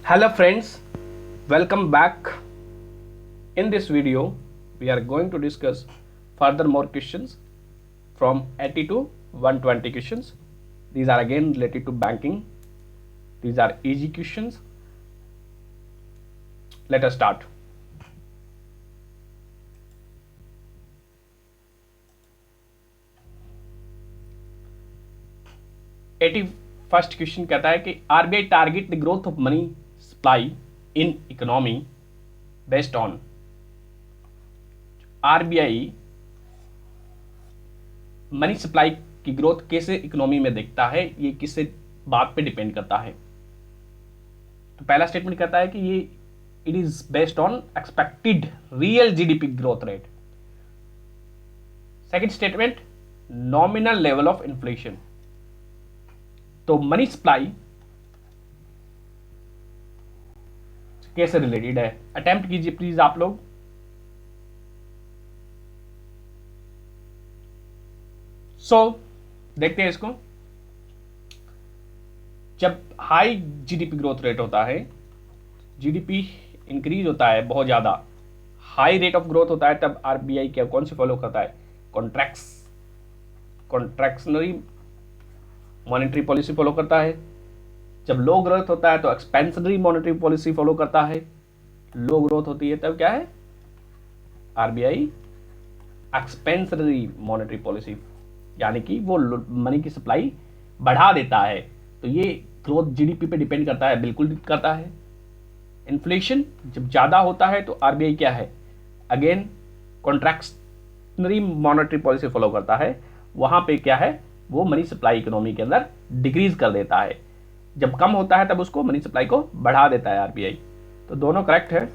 Hello friends, welcome back. In this video, we are going to discuss further more questions from 80 to 120 questions. These are again related to banking. These are easy questions. Let us start. Eighty first question कहता है कि RBI target the growth of money supply in economy based on RBI money supply की growth कैसे economy में देखता है, ये किससे बात पे डिपेंड करता है। तो पहला स्टेटमेंट कहता है कि ये it is based on expected real GDP growth rate. Second statement nominal level of inflation. तो मनी सप्लाई कैसे रिलेटेड है, अटेम्प्ट कीजिए प्लीज आप लोग। देखते हैं इसको। जब हाई जीडीपी ग्रोथ रेट होता है, जीडीपी इंक्रीज होता है, बहुत ज्यादा हाई रेट ऑफ ग्रोथ होता है, तब आरबीआई क्या कौन सी फॉलो करता है, कॉन्ट्रैक्शनरी मॉनेटरी पॉलिसी फॉलो करता है। जब लो ग्रोथ होता है तो एक्सपेंशनरी मॉनेटरी पॉलिसी फॉलो करता है। लो ग्रोथ होती है तब क्या है, आरबीआई एक्सपेंशनरी मॉनेटरी पॉलिसी, यानी कि वो मनी की सप्लाई बढ़ा देता है। तो ये ग्रोथ जीडीपी पे डिपेंड करता है, बिल्कुल करता है। इन्फ्लेशन जब ज्यादा होता है तो आरबीआई क्या है, again contractionary monetary policy follow करता है। वहां पे क्या है, वो मनी सप्लाई इकोनॉमी के अंदर डिक्रीज कर देता है। जब कम होता है तब उसको मनी सप्लाई को बढ़ा देता है आरबीआई। तो दोनों करेक्ट है।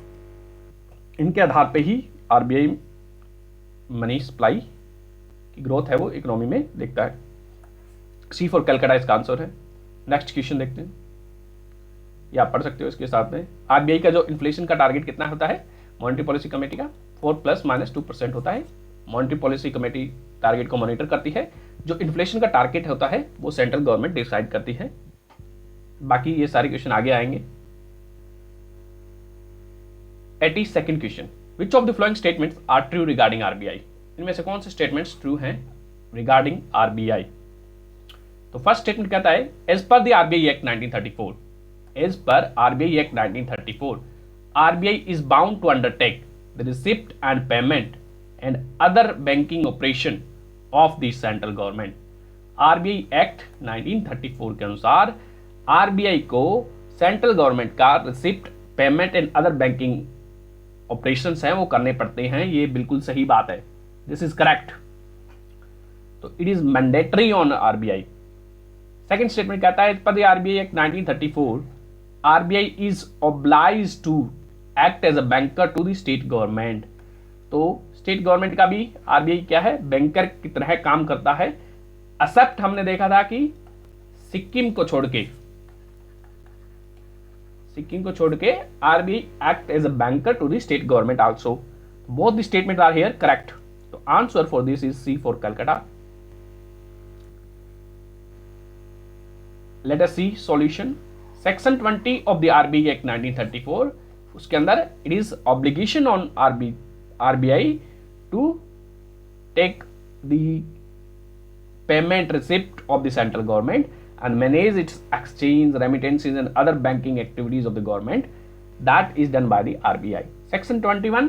इनके आधार पे ही आरबीआई मनी सप्लाई की ग्रोथ है वो इकोनॉमी में देखता है। सी फॉर कलकत्ता इसका आंसर है। नेक्स्ट क्वेश्चन देखते हैं, ये आप पढ़ सकते हो इसके साथ में। आरबीआई का जो इन्फ्लेशन का टारगेट कितना होता है, मॉनेटरी पॉलिसी कमेटी का 4 ± 2% होता है। मॉनेटरी पॉलिसी कमेटी टारगेट को मॉनिटर करती है। जो इन्फ्लेशन का टारगेट होता है वो सेंट्रल गवर्नमेंट डिसाइड करती है। बाकी ये सारे क्वेश्चन आगे आएंगे। 82nd question, which of the following statements are true regarding RBI. इनमें से कौन से स्टेटमेंट्स ट्रू हैं रिगार्डिंग आरबीआई। तो फर्स्ट स्टेटमेंट कहता है as per the RBI act 1934, as per RBI act 1934 RBI is bound to undertake the receipt and payment and other banking operation of the central government. RBI act 1934 के अनुसार RBI को central government का receipt, payment and other banking operations हैं वो करने पड़ते हैं। ये बिल्कुल सही बात है, दिस इज करेक्ट। तो it is mandatory on RBI. Second statement कहता है per the RBI act 1934 RBI is obliged to act as a banker to the state government. तो स्टेट गवर्नमेंट का भी आरबीआई क्या है, बैंकर की तरह काम करता है। एक्सेप्ट हमने देखा था कि सिक्किम को छोड़ के RBI act as a banker to the state government also. Both the statement are here correct. तो answer for this is C for Calcutta. Let us see solution. Section 20 of the RBI act 1934, उसके अंदर it is obligation on RBI to take the payment receipt of the central government and manage its exchange, remittances and other banking activities of the government. That is done by the RBI. Section 21,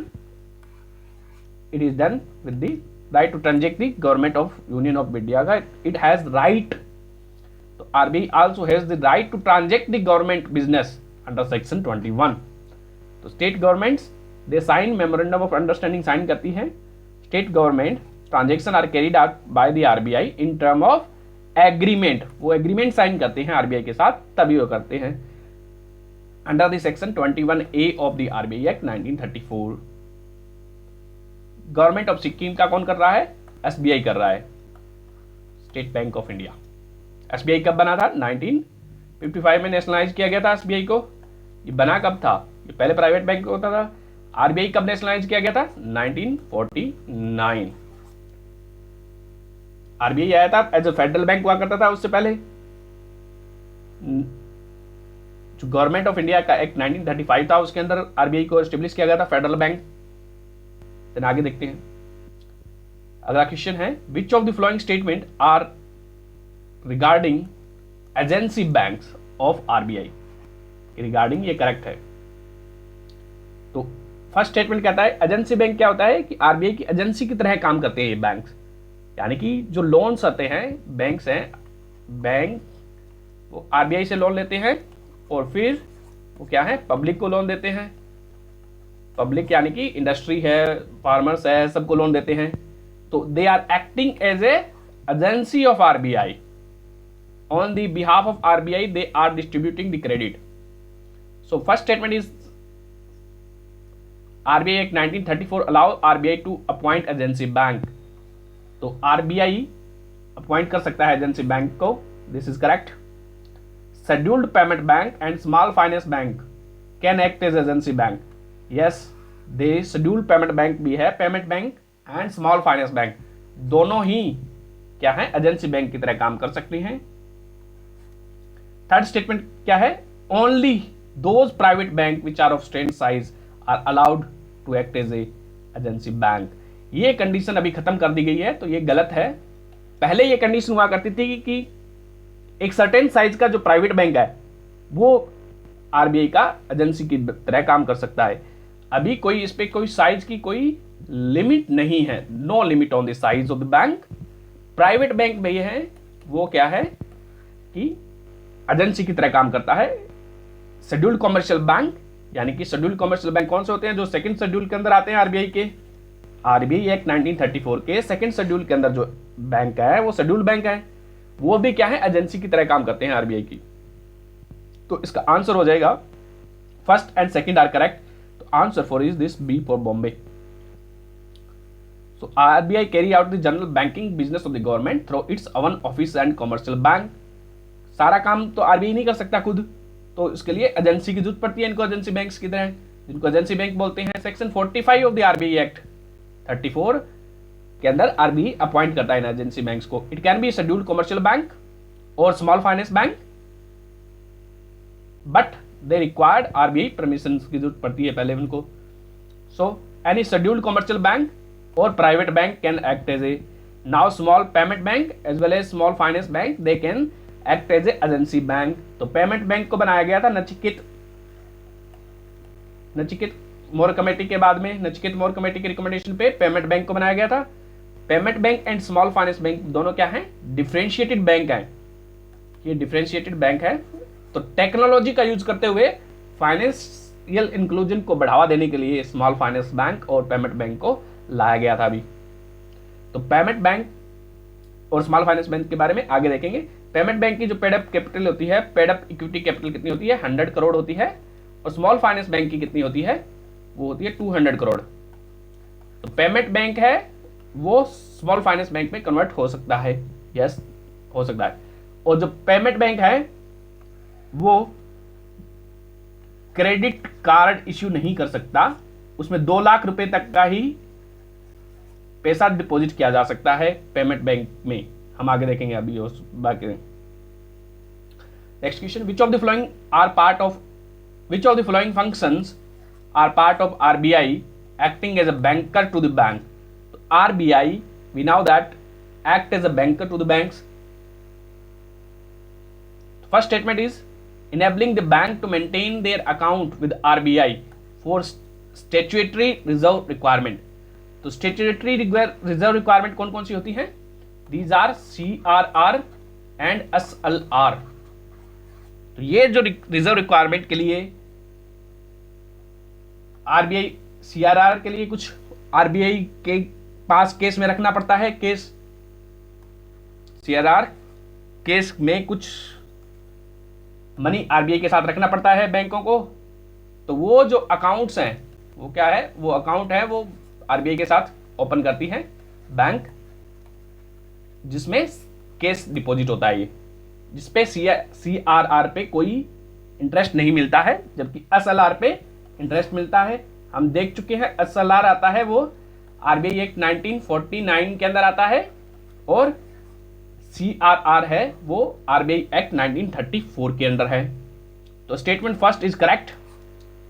it is done with the right to transact the government of Union of India. It has right. So RBI also has the right to transact the government business under section 21. तो state governments they sign memorandum of understanding sign करती हैं। State government transaction are carried out by the RBI in term of agreement. वो agreement sign करते हैं RBI के साथ, तभी वो करते हैं under the section 21A of the RBI act 1934। Government of Sikkim का कौन कर रहा है, एसबीआई कर रहा है, state bank of India. SBI कब बना था, 1955 में नेशनलाइज किया गया था एसबीआई को। ये बना कब था, ये पहले प्राइवेट बैंक होता था। आरबीआई कब नेशनलाइज किया गया था, 1949। आरबीआई आया था एज अ फेडरल बैंक हुआ करता था उससे पहले। जो गवर्नमेंट ऑफ इंडिया का एक्ट 1935 था उसके अंदर आरबीआई को एस्टेब्लिश किया गया था, फेडरल बैंक। देन आगे देखते हैं। अगला क्वेश्चन है, which of the following statement are regarding agency banks of RBI. Regarding ये करेक्ट है। तो फर्स्ट स्टेटमेंट कहता है एजेंसी बैंक क्या होता है कि आरबीआई की एजेंसी की तरह काम करते हैं ये बैंक्स, यानी कि जो लोन्स आते हैं, बैंक्स हैं, बैंक वो आरबीआई से लोन लेते हैं और फिर वो क्या है, पब्लिक को लोन देते हैं। पब्लिक यानी कि इंडस्ट्री है, फार्मर्स है, सबको लोन देते हैं। तो they are acting as a agency of RBI. On the behalf of RBI they are distributing the credit. So first statement is RBI act 1934 allow RBI to appoint agency bank. तो RBI appoint कर सकता है agency bank को, this is correct. Scheduled payment bank and small finance bank can act as agency bank. Yes, they scheduled payment bank भी है, payment bank and small finance bank दोनों ही क्या है, एजेंसी बैंक की तरह काम कर सकती हैं। थर्ड स्टेटमेंट क्या है, only those private bank which are off stand size are allowed to act as a agency bank. ये कंडीशन अभी खत्म कर दी गई है, तो ये गलत है। पहले ये कंडीशन हुआ करती थी कि एक सर्टेन साइज का जो प्राइवेट बैंक है वो आरबीआई का एजेंसी की तरह काम कर सकता है। अभी कोई इस पे कोई साइज की कोई लिमिट नहीं है, no limit on the size of the bank. Private bank में ये है वो क्या है कि एजेंसी की तरह काम करता है। शेड्यूल्ड कॉमर्शियल बैंक, यानी कि शेड्यूल्ड कॉमर्शियल बैंक कौन से होते हैं, जो सेकंड शेड्यूल के अंदर आते हैं आरबीआई के। आरबीआई एक्ट 1934 के सेकंड शेड्यूल के अंदर जो बैंक है वो शेड्यूल्ड बैंक है, वो भी क्या है, एजेंसी की तरह काम करते हैं आरबीआई की। तो इसका आंसर हो जाएगा first and second are correct. तो answer for is this B for Bombay. So RBI carry out the general banking business of the government through its own office and commercial bank. सारा काम तो RBI नहीं कर सकता खुद, तो इसके लिए एजेंसी की जरूरत पड़ती है इनको, एजेंसी बैंक्स की तरह, जिनको एजेंसी बैंक बोलते हैं। Section 45 of the RBI act 34 के अंदर आरबीआई अपॉइंट करता है इन एजेंसी बैंक्स को। It can be scheduled commercial bank और small finance bank, but they required RBI permission की जरूरत पड़ती है पहले उनको। So any scheduled commercial bank और private bank can act as a, now small payment bank as well as small finance bank they can act as a agency bank. तो payment bank को बनाया गया था नचिकेत मोर कमेटी के बाद में, नचिकेत मोर committee के रिकमेंडेशन पे पेमेंट बैंक को बनाया गया था। Payment bank and small finance bank दोनों क्या हैं, डिफरेंशिएटेड बैंक हैं। ये डिफरेंशिएटेड बैंक है, तो टेक्नोलॉजी का यूज करते हुए फाइनेंशियल इंक्लूजन को बढ़ावा देने के लिए स्मॉल फाइनेंस बैंक और पेमेंट बैंक को लाया गया था अभी। तो पेमेंट बैंक और स्मॉल फाइनेंस बैंक के बारे में आगे देखेंगे। पेमेंट बैंक की जो पेड अप कैपिटल होती है, पेड अप इक्विटी कैपिटल कितनी होती है, 100 करोड़ होती है। और स्मॉल फाइनेंस बैंक की कितनी होती है, वो होती है 200 करोड़। तो पेमेंट बैंक है वो स्मॉल फाइनेंस बैंक में कन्वर्ट हो सकता है, यस हो सकता है। और जो पेमेंट बैंक है वो क्रेडिट कार्ड इश्यू नहीं कर सकता, उसमें 2 लाख रुपए तक का ही पैसा डिपॉजिट किया जा सकता है पेमेंट बैंक में। हम आगे देखेंगे अभी उस बाकी। Next question, which of the following are part of, which of the following functions are part of RBI acting as a banker to the bank. तो RBI we now that act as a banker to the banks. First statement is enabling the bank to maintain their account with RBI for statutory reserve requirement। तो statutory reserve requirement कौन कौन सी होती हैं, these are CRR and SLR। तो ये जो reserve requirement के लिए आरबीआई CRR के लिए कुछ आरबीआई के पास केस में रखना पड़ता है, केस CRR केस में कुछ मनी आरबीआई के साथ रखना पड़ता है बैंकों को। तो वो जो अकाउंट्स हैं वो क्या है, वो अकाउंट है वो आरबीआई के साथ ओपन करती है बैंक, जिसमें केस डिपॉजिट होता है, ये जिसपे CRR पे कोई इंटरेस्ट नहीं मिलता है, जबकि SLR पे इंटरेस्ट मिलता है। हम देख चुके हैं SLR आता है वो आरबीआई एक्ट 1949 के अंदर आता है, और CRR है वो आरबीआई एक्ट 1934 के अंदर है। तो स्टेटमेंट फर्स्ट इज करेक्ट।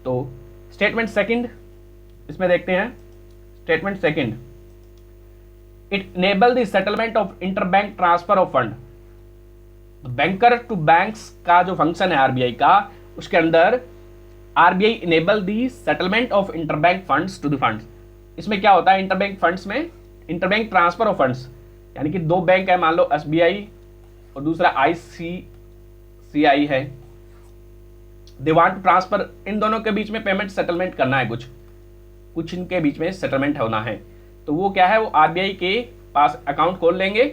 तो स्टेटमेंट सेकंड इसमें देखते हैं। Statement second, it enable the settlement of interbank transfer of fund. Banker to banks का जो फंक्शन है आरबीआई का, उसके अंदर RBI enable the settlement of interbank funds to the funds. इसमें क्या होता है इंटरबैंक फंड्स में? इंटरबैंक ट्रांसफर ऑफ फंड्स, यानी कि दो बैंक है, मान लो एसबीआई और दूसरा आईसीसीआई है, दे वांट टू ट्रांसफर, इन दोनों के बीच में पेमेंट सेटलमेंट करना है, कुछ इनके बीच में सेटलमेंट होना है। तो वो क्या है, वो आरबीआई के पास अकाउंट खोल लेंगे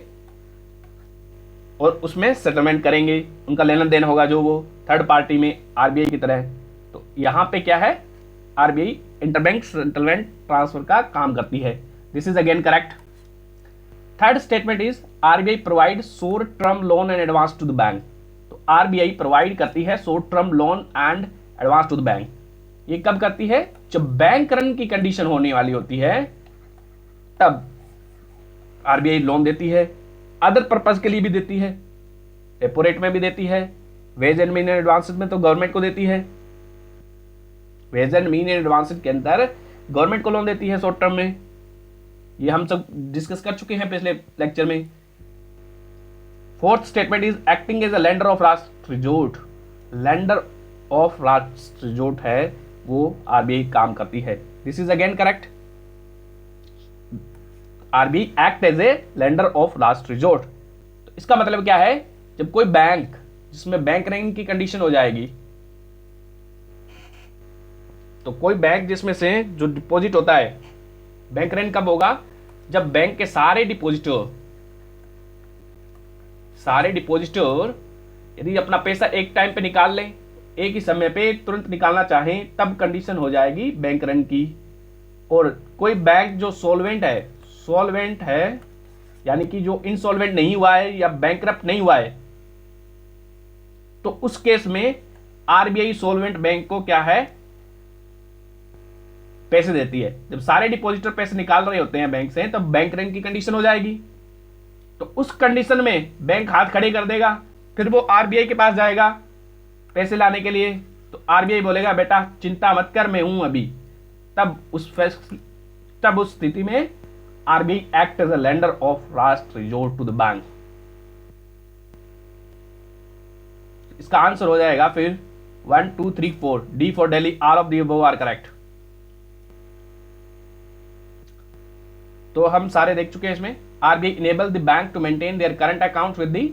और उसमें सेटलमेंट करेंगे, उनका लेना देन होगा जो वो थर्ड पार्टी में आरबीआई की तरह। तो यहां पे क्या है, आरबीआई इंटरबैंक सेटलमेंट ट्रांसफर का काम करती है। This is again correct. Third statement is RBI provide short term loan and advance to the bank. तो आरबीआई प्रोवाइड करती है short term loan and advance to the bank. ये कब करती है? जब बैंक रन की कंडीशन होने वाली होती है तब आरबीआई लोन देती है। अदर पर्पज के लिए भी देती है, रेपो रेट में भी देती है, वेज एंड मीन एडवांसेस में तो गवर्नमेंट को देती है। वेज एंड मीन एडवांसेस के अंदर गवर्नमेंट को लोन देती है शॉर्ट टर्म में। ये हम सब डिस्कस कर चुके हैं पिछले लेक्चर में। Fourth statement is acting as a lender of last resort. Lender of last resort है वो आरबीआई काम करती है। This is again correct. RBI act as a lender of last resort. तो इसका मतलब क्या है, जब कोई बैंक जिसमें बैंक रनिंग की कंडीशन हो जाएगी, तो कोई बैंक जिसमें से जो डिपॉजिट होता है, बैंक रन कब होगा? जब बैंक के सारे डिपॉजिटर यदि अपना पैसा एक टाइम पे निकाल लें, एक ही समय पे तुरंत निकालना चाहें, तब कंडीशन हो जाएगी बैंक रन की। और कोई बैंक जो सॉल्वेंट है यानी कि जो इंसॉल्वेंट नहीं हुआ है या बैंकरप्ट नहीं हुआ है, तो उस केस में आरबीआई सॉल्वेंट बैंक को क्या है, पैसे देती है। जब सारे डिपॉजिटर पैसे निकाल रहे होते हैं बैंक से, तब बैंक रन की कंडीशन हो जाएगी। तो उस कंडीशन में बैंक हाथ खड़े कर देगा, फिर वो आरबीआई के पास जाएगा पैसे लाने के लिए। तो आरबीआई बोलेगा बेटा चिंता मत कर, मैं हूं अभी। तब उस स्थिति में RBI act as a lender of last resort to the bank. इसका आंसर हो जाएगा फिर 1 2 3 4, D for Delhi, all of the above are correct. तो हम सारे देख चुके हैं इसमें। RBI enable the bank to maintain their current account with the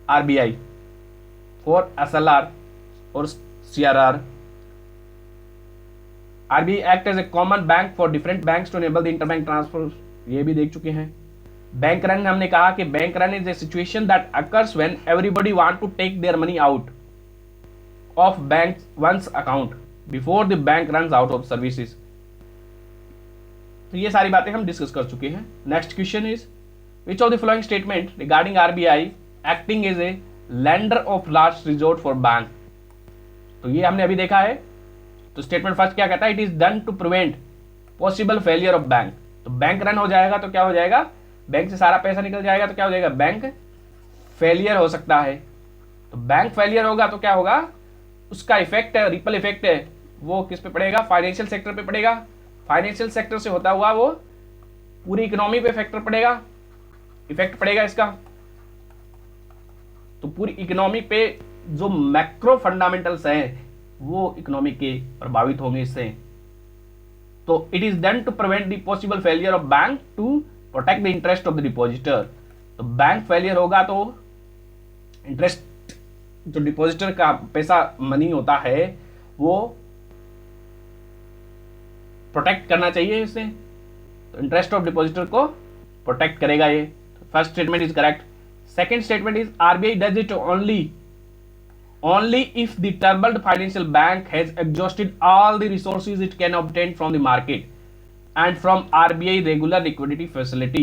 RBI for SLR और CRR. RBI act as a common bank for different banks to enable the interbank transfer, ये भी देख चुके हैं। बैंक रन हमने कहा कि bank run is a situation that occurs when everybody want to take their money out of bank one's account before the bank runs out of services. तो ये सारी बातें हम डिस्कस कर चुके हैं। Next question is which of the following statement regarding RBI acting as a lender of last resort for bank. तो ये हमने अभी देखा है। तो स्टेटमेंट फर्स्ट क्या कहता है, it is done to prevent possible failure of bank. तो बैंक रन हो जाएगा तो क्या हो जाएगा, बैंक से सारा पैसा निकल जाएगा तो क्या हो जाएगा, बैंक फेलियर हो सकता है। तो बैंक फेलियर होगा तो क्या होगा, उसका इफेक्ट है, रिपल इफेक्ट है, वो किस पे पड़ेगा, फाइनेंशियल सेक्टर पे पड़ेगा। फाइनेंशियल सेक्टर से होता हुआ वो पूरी इकोनॉमी पे इफेक्ट पड़ेगा इसका। तो पूरी इकोनॉमी पे जो मैक्रो फंडामेंटल्स हैं वो इकोनॉमी के प्रभावित होंगे इससे। तो it is done to prevent the possible failure of bank to protect the interest of the depositor. तो बैंक फेलियर होगा तो इंटरेस्ट, जो डिपॉजिटर का पैसा मनी होता है, वो प्रोटेक्ट करना चाहिए इससे। तो इंटरेस्ट ऑफ डिपॉजिटर को प्रोटेक्ट करेगा ये। First statement is correct. Second statement is RBI does it only if the troubled financial bank has exhausted all the resources it can obtain from the market and from RBI regular liquidity facility।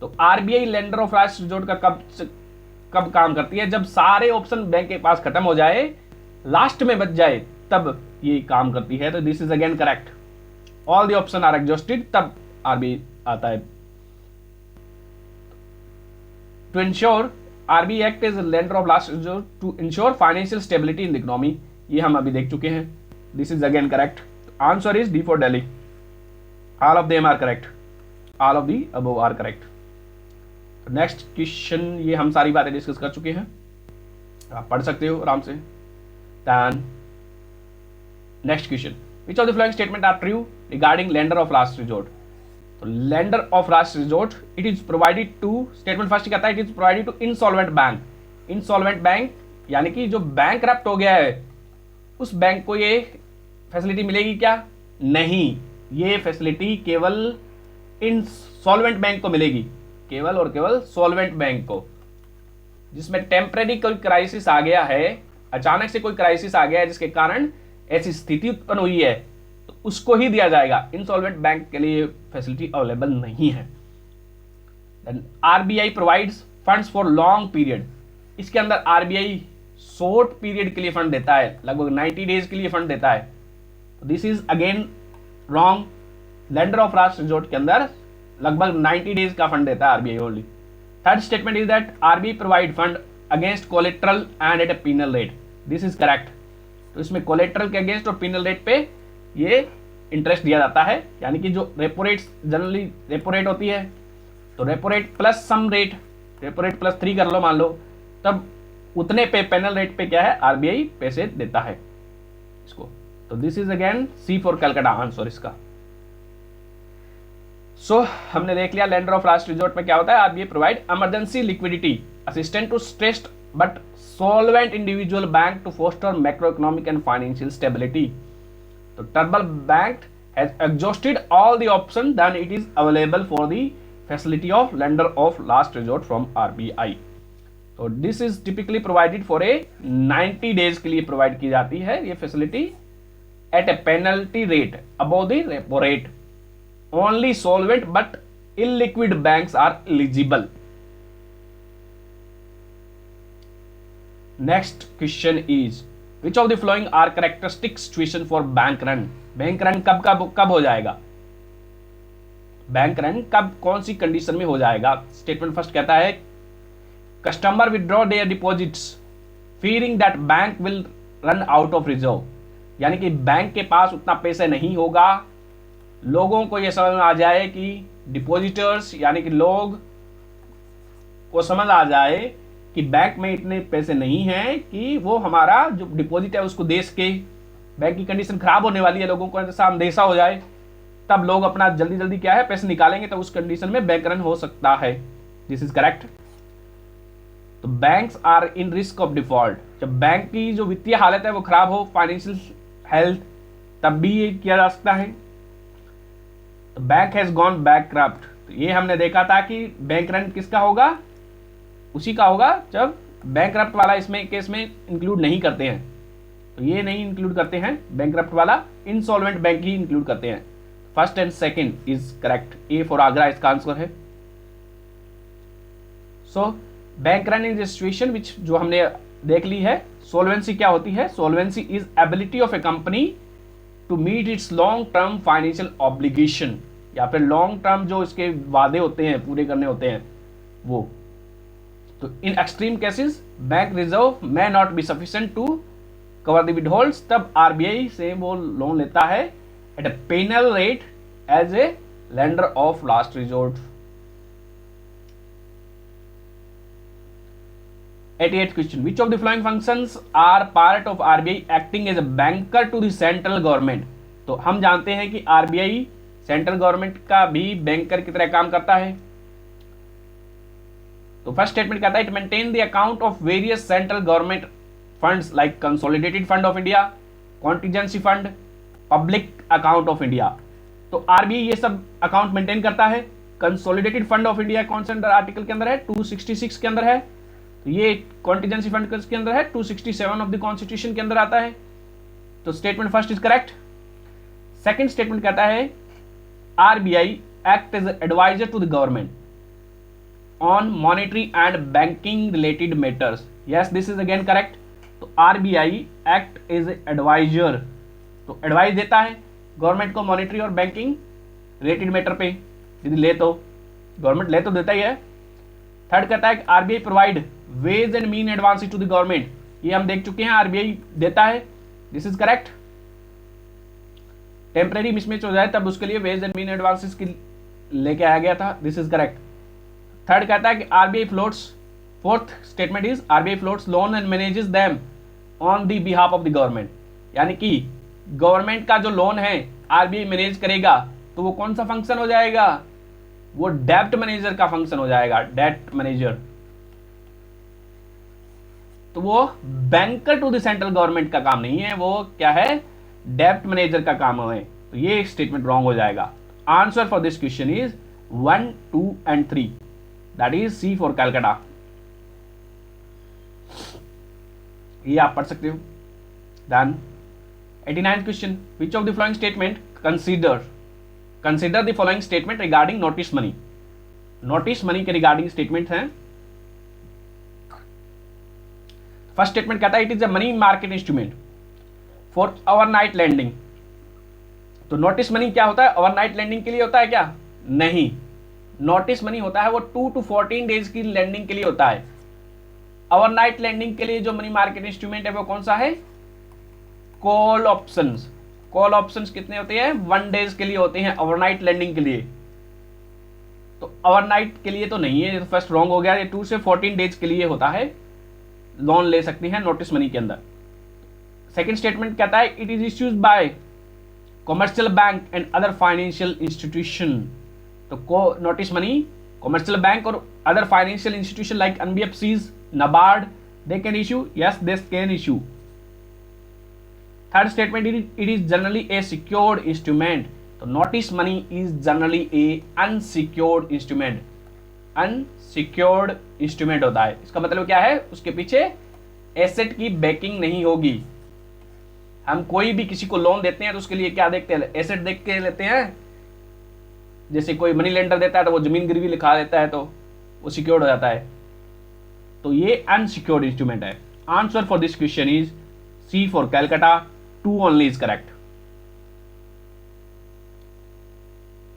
तो RBI lender of last resort का कब काम करती है, जब सारे option bank के पास खत्म हो जाए, लास्ट में बच जाए, तब ये काम करती है। तो this is again correct. All the option are exhausted, तब RBI आता है। To ensure RBI Act is a lender of last resort to ensure financial stability in the economy। ये हम अभी देख चुके हैं। This is again correct. Answer is D for Delhi. All of them are correct, all of the above are correct. Next question, ये हम सारी बातें डिस्कस कर चुके हैं, आप पढ़ सकते हो आराम से। Then next question, which of the following statement are true regarding lender of last resort. तो lender of last resort, it is provided to, statement first कहता है it is provided to insolvent bank. Insolvent bank यानी कि जो bank corrupt हो गया है उस बैंक को ये फैसिलिटी मिलेगी क्या? नहीं, ये फैसिलिटी केवल इंसॉल्वेंट बैंक को मिलेगी, केवल और केवल सॉल्वेंट बैंक को, जिसमें टेम्परेरी कोई क्राइसिस आ गया है, अचानक से कोई क्राइसिस आ गया है जिसके कारण ऐसी स्थिति उत्पन्न हुई है, तो उसको ही दिया जाएगा। इंसॉल्वेंट बैंक के लिए फैसिलिटी अवेलेबल नहीं है। Then RBI provides funds for long period. इसके अंदर आरबीआई शॉर्ट पीरियड के लिए फंड देता है, लगभग 90 डेज के लिए फंड देता है। This is again wrong. Lender of last resort के अंदर लगभग 90 डेज का फंड देता है RBI only. Third statement is that RBI provide fund against collateral and at a penal rate. This is correct. तो इसमें कोलेट्रल के अगेंस्ट और पिनल रेट पे ये इंटरेस्ट दिया जाता है, यानी कि जो repo rate, generally repo rate होती है तो repo rate plus some rate, repo rate plus 3 कर लो मान लो, तब उतने पे पेनल रेट पे क्या है आरबीआई पैसे देता है इसको। तो this is again C for Calcutta answer इसका। सो हमने देख लिया लेंडर ऑफ लास्ट रिजोर्ट में क्या होता है, RBI provide emergency liquidity assistant to stressed but solvent individual bank to foster macroeconomic and financial stability. So troubled bank has exhausted all the options, then it is available for the facility of lender of last resort from RBI. So this is typically provided for a 90 days के लिए provide की जाती है ये facility at a penalty rate above the repo rate. Only solvent but illiquid banks are eligible. Next question is which of the following are characteristic situation for bank run? Bank run कब हो जाएगा? Bank run कब कौन सी condition में हो जाएगा? Statement first कहता है customer withdraw their deposits fearing that bank will run out of reserve. यानी कि बैंक के पास उतना पैसे नहीं होगा, लोगों को यह समझ में आ जाए कि डिपॉजिटर्स यानी कि लोग को समझ आ जाए कि बैंक में इतने पैसे नहीं हैं कि वो हमारा जो डिपॉजिट है उसको दे सके, बैंक की कंडीशन खराब होने वाली है, लोगों को ऐसा अंदेशा हो जाए, तब लोग अपना जल्दी जल्दी क्या है पैसे निकालेंगे, तो उस कंडीशन में बैंक रन हो सकता है। This is correct. तो banks are in risk of default, जब बैंक की जो वित्तीय हालत है वो खराब हो, फाइनेंशियल हेल्थ, तब भी ये किया जा सकता है। तो बैंक हैज गॉन बैंकक्रप्ट, तो ये हमने देखा था कि बैंक रन किसका होगा, उसी का होगा जब बैंकक्रप्ट वाला इसमें केस में इंक्लूड नहीं करते हैं, तो ये नहीं इंक्लूड करते हैं, बैंकक्रप्ट वाला इंसॉल्वेंट बैंक ही इंक्लूड करते हैं। First and second is correct, A for Agra इसका आंसर है। So bank run is situation which जो हमने देख ली है। सोल्वेंसी क्या होती है? Solvency is ability of a company to meet its long term financial obligation, या फिर लॉन्ग टर्म जो इसके वादे होते हैं पूरे करने होते हैं वो। तो in extreme cases bank reserve may not be sufficient to cover the withholds, तब आरबीआई से वो लोन लेता है at a penal rate as a lender of last resort. 88th question, which of the following functions are part of RBI acting as a banker to the central government. तो हम जानते हैं कि RBI central government का भी banker की तरह काम करता है। तो फर्स्ट स्टेटमेंट कहता है it maintain the account of various central government funds like consolidated fund of India, contingency fund, public account of India. तो आरबीआई ये सब अकाउंट मेंटेन करता है। कंसोलिडेटेड फंड ऑफ इंडिया कौन से आर्टिकल के अंदर है? 266 के अंदर है। तो ये कॉन्टिजेंसी फंड के अंदर है 267 ऑफ द कॉन्स्टिट्यूशन के अंदर आता है। तो statement first is correct. Second statement कहता है RBI act as adviser to the government on monetary and banking related matters. Yes, this is again correct. तो आरबीआई एक्ट एज एडवाइजर, तो advice देता है गवर्नमेंट को मॉनेटरी और banking related matter पे, यदि ले तो गवर्नमेंट ले तो देता ही है। थर्ड कहता है RBI provide ways and mean advance to the government, ये हम देख चुके हैं, आरबीआई देता है this is correct. Temporary mismatch हो जाए तब उसके लिए वेज एंड मीन एडवांसेस की लेके आया गया था, दिस इज करेक्ट। थर्ड कहता है कि RBI floats, fourth statement is RBI floats loan and manages them on the behalf of the government, यानी कि गवर्नमेंट का जो लोन है आरबीआई मैनेज करेगा, तो वो कौन सा फंक्शन हो जाएगा, वो डेब्ट मैनेजर का फंक्शन हो जाएगा, डेब्ट मैनेजर। तो वो banker to the central government का काम नहीं है, वो क्या है, डेब्ट मैनेजर का काम है। तो ये स्टेटमेंट रॉन्ग हो जाएगा। Answer for this question is 1, 2 and 3, that is C for Calcutta. ये आप पढ़ सकते हो। Then 89th question, which of the following statement consider the following statement regarding notice money. Notice money के रिगार्डिंग स्टेटमेंट हैं। फर्स्ट स्टेटमेंट कहता है it is a money market instrument for overnight lending. तो नोटिस मनी क्या होता है, overnight lending के लिए होता है क्या, नहीं। नोटिस मनी होता है वो 2 to 14 डेज की लेंडिंग के लिए होता है। ओवरनाइट लेंडिंग के लिए जो मनी मार्केट इंस्ट्रूमेंट है वो कौन सा है, कॉल ऑप्शंस। कॉल ऑप्शंस कितने होते हैं, 1 डेज के लिए होते हैं ओवरनाइट लेंडिंग के लिए। तो ओवरनाइट के लिए तो नहीं है, फर्स्ट रॉन्ग हो गया। ये 2 से 14 डेज के लिए होता है, लोन ले सकती हैं नोटिस मनी के अंदर। सेकंड स्टेटमेंट कहता है it is issued by commercial bank and other financial institution. तो नोटिस मनी कॉमर्शियल बैंक और other financial institution like NBFCs, NABARD, they can issue, yes they can issue. Third statement it is generally a secured instrument. तो notice money is generally a unsecured instrument. Unsecured instrument होता है, इसका मतलब क्या है, उसके पीछे एसेट की बैकिंग नहीं होगी। हम कोई भी किसी को लोन देते हैं तो उसके लिए क्या देखते हैं, एसेट देख के लेते हैं। जैसे कोई मनी लेंडर देता है तो वो जमीन गिरवी लिखा देता है तो वो सिक्योर्ड हो जाता है। तो ये अनसिक्योर्ड इंस्ट्रूमेंट है। Answer for this question is C for Calcutta, 2 only is correct.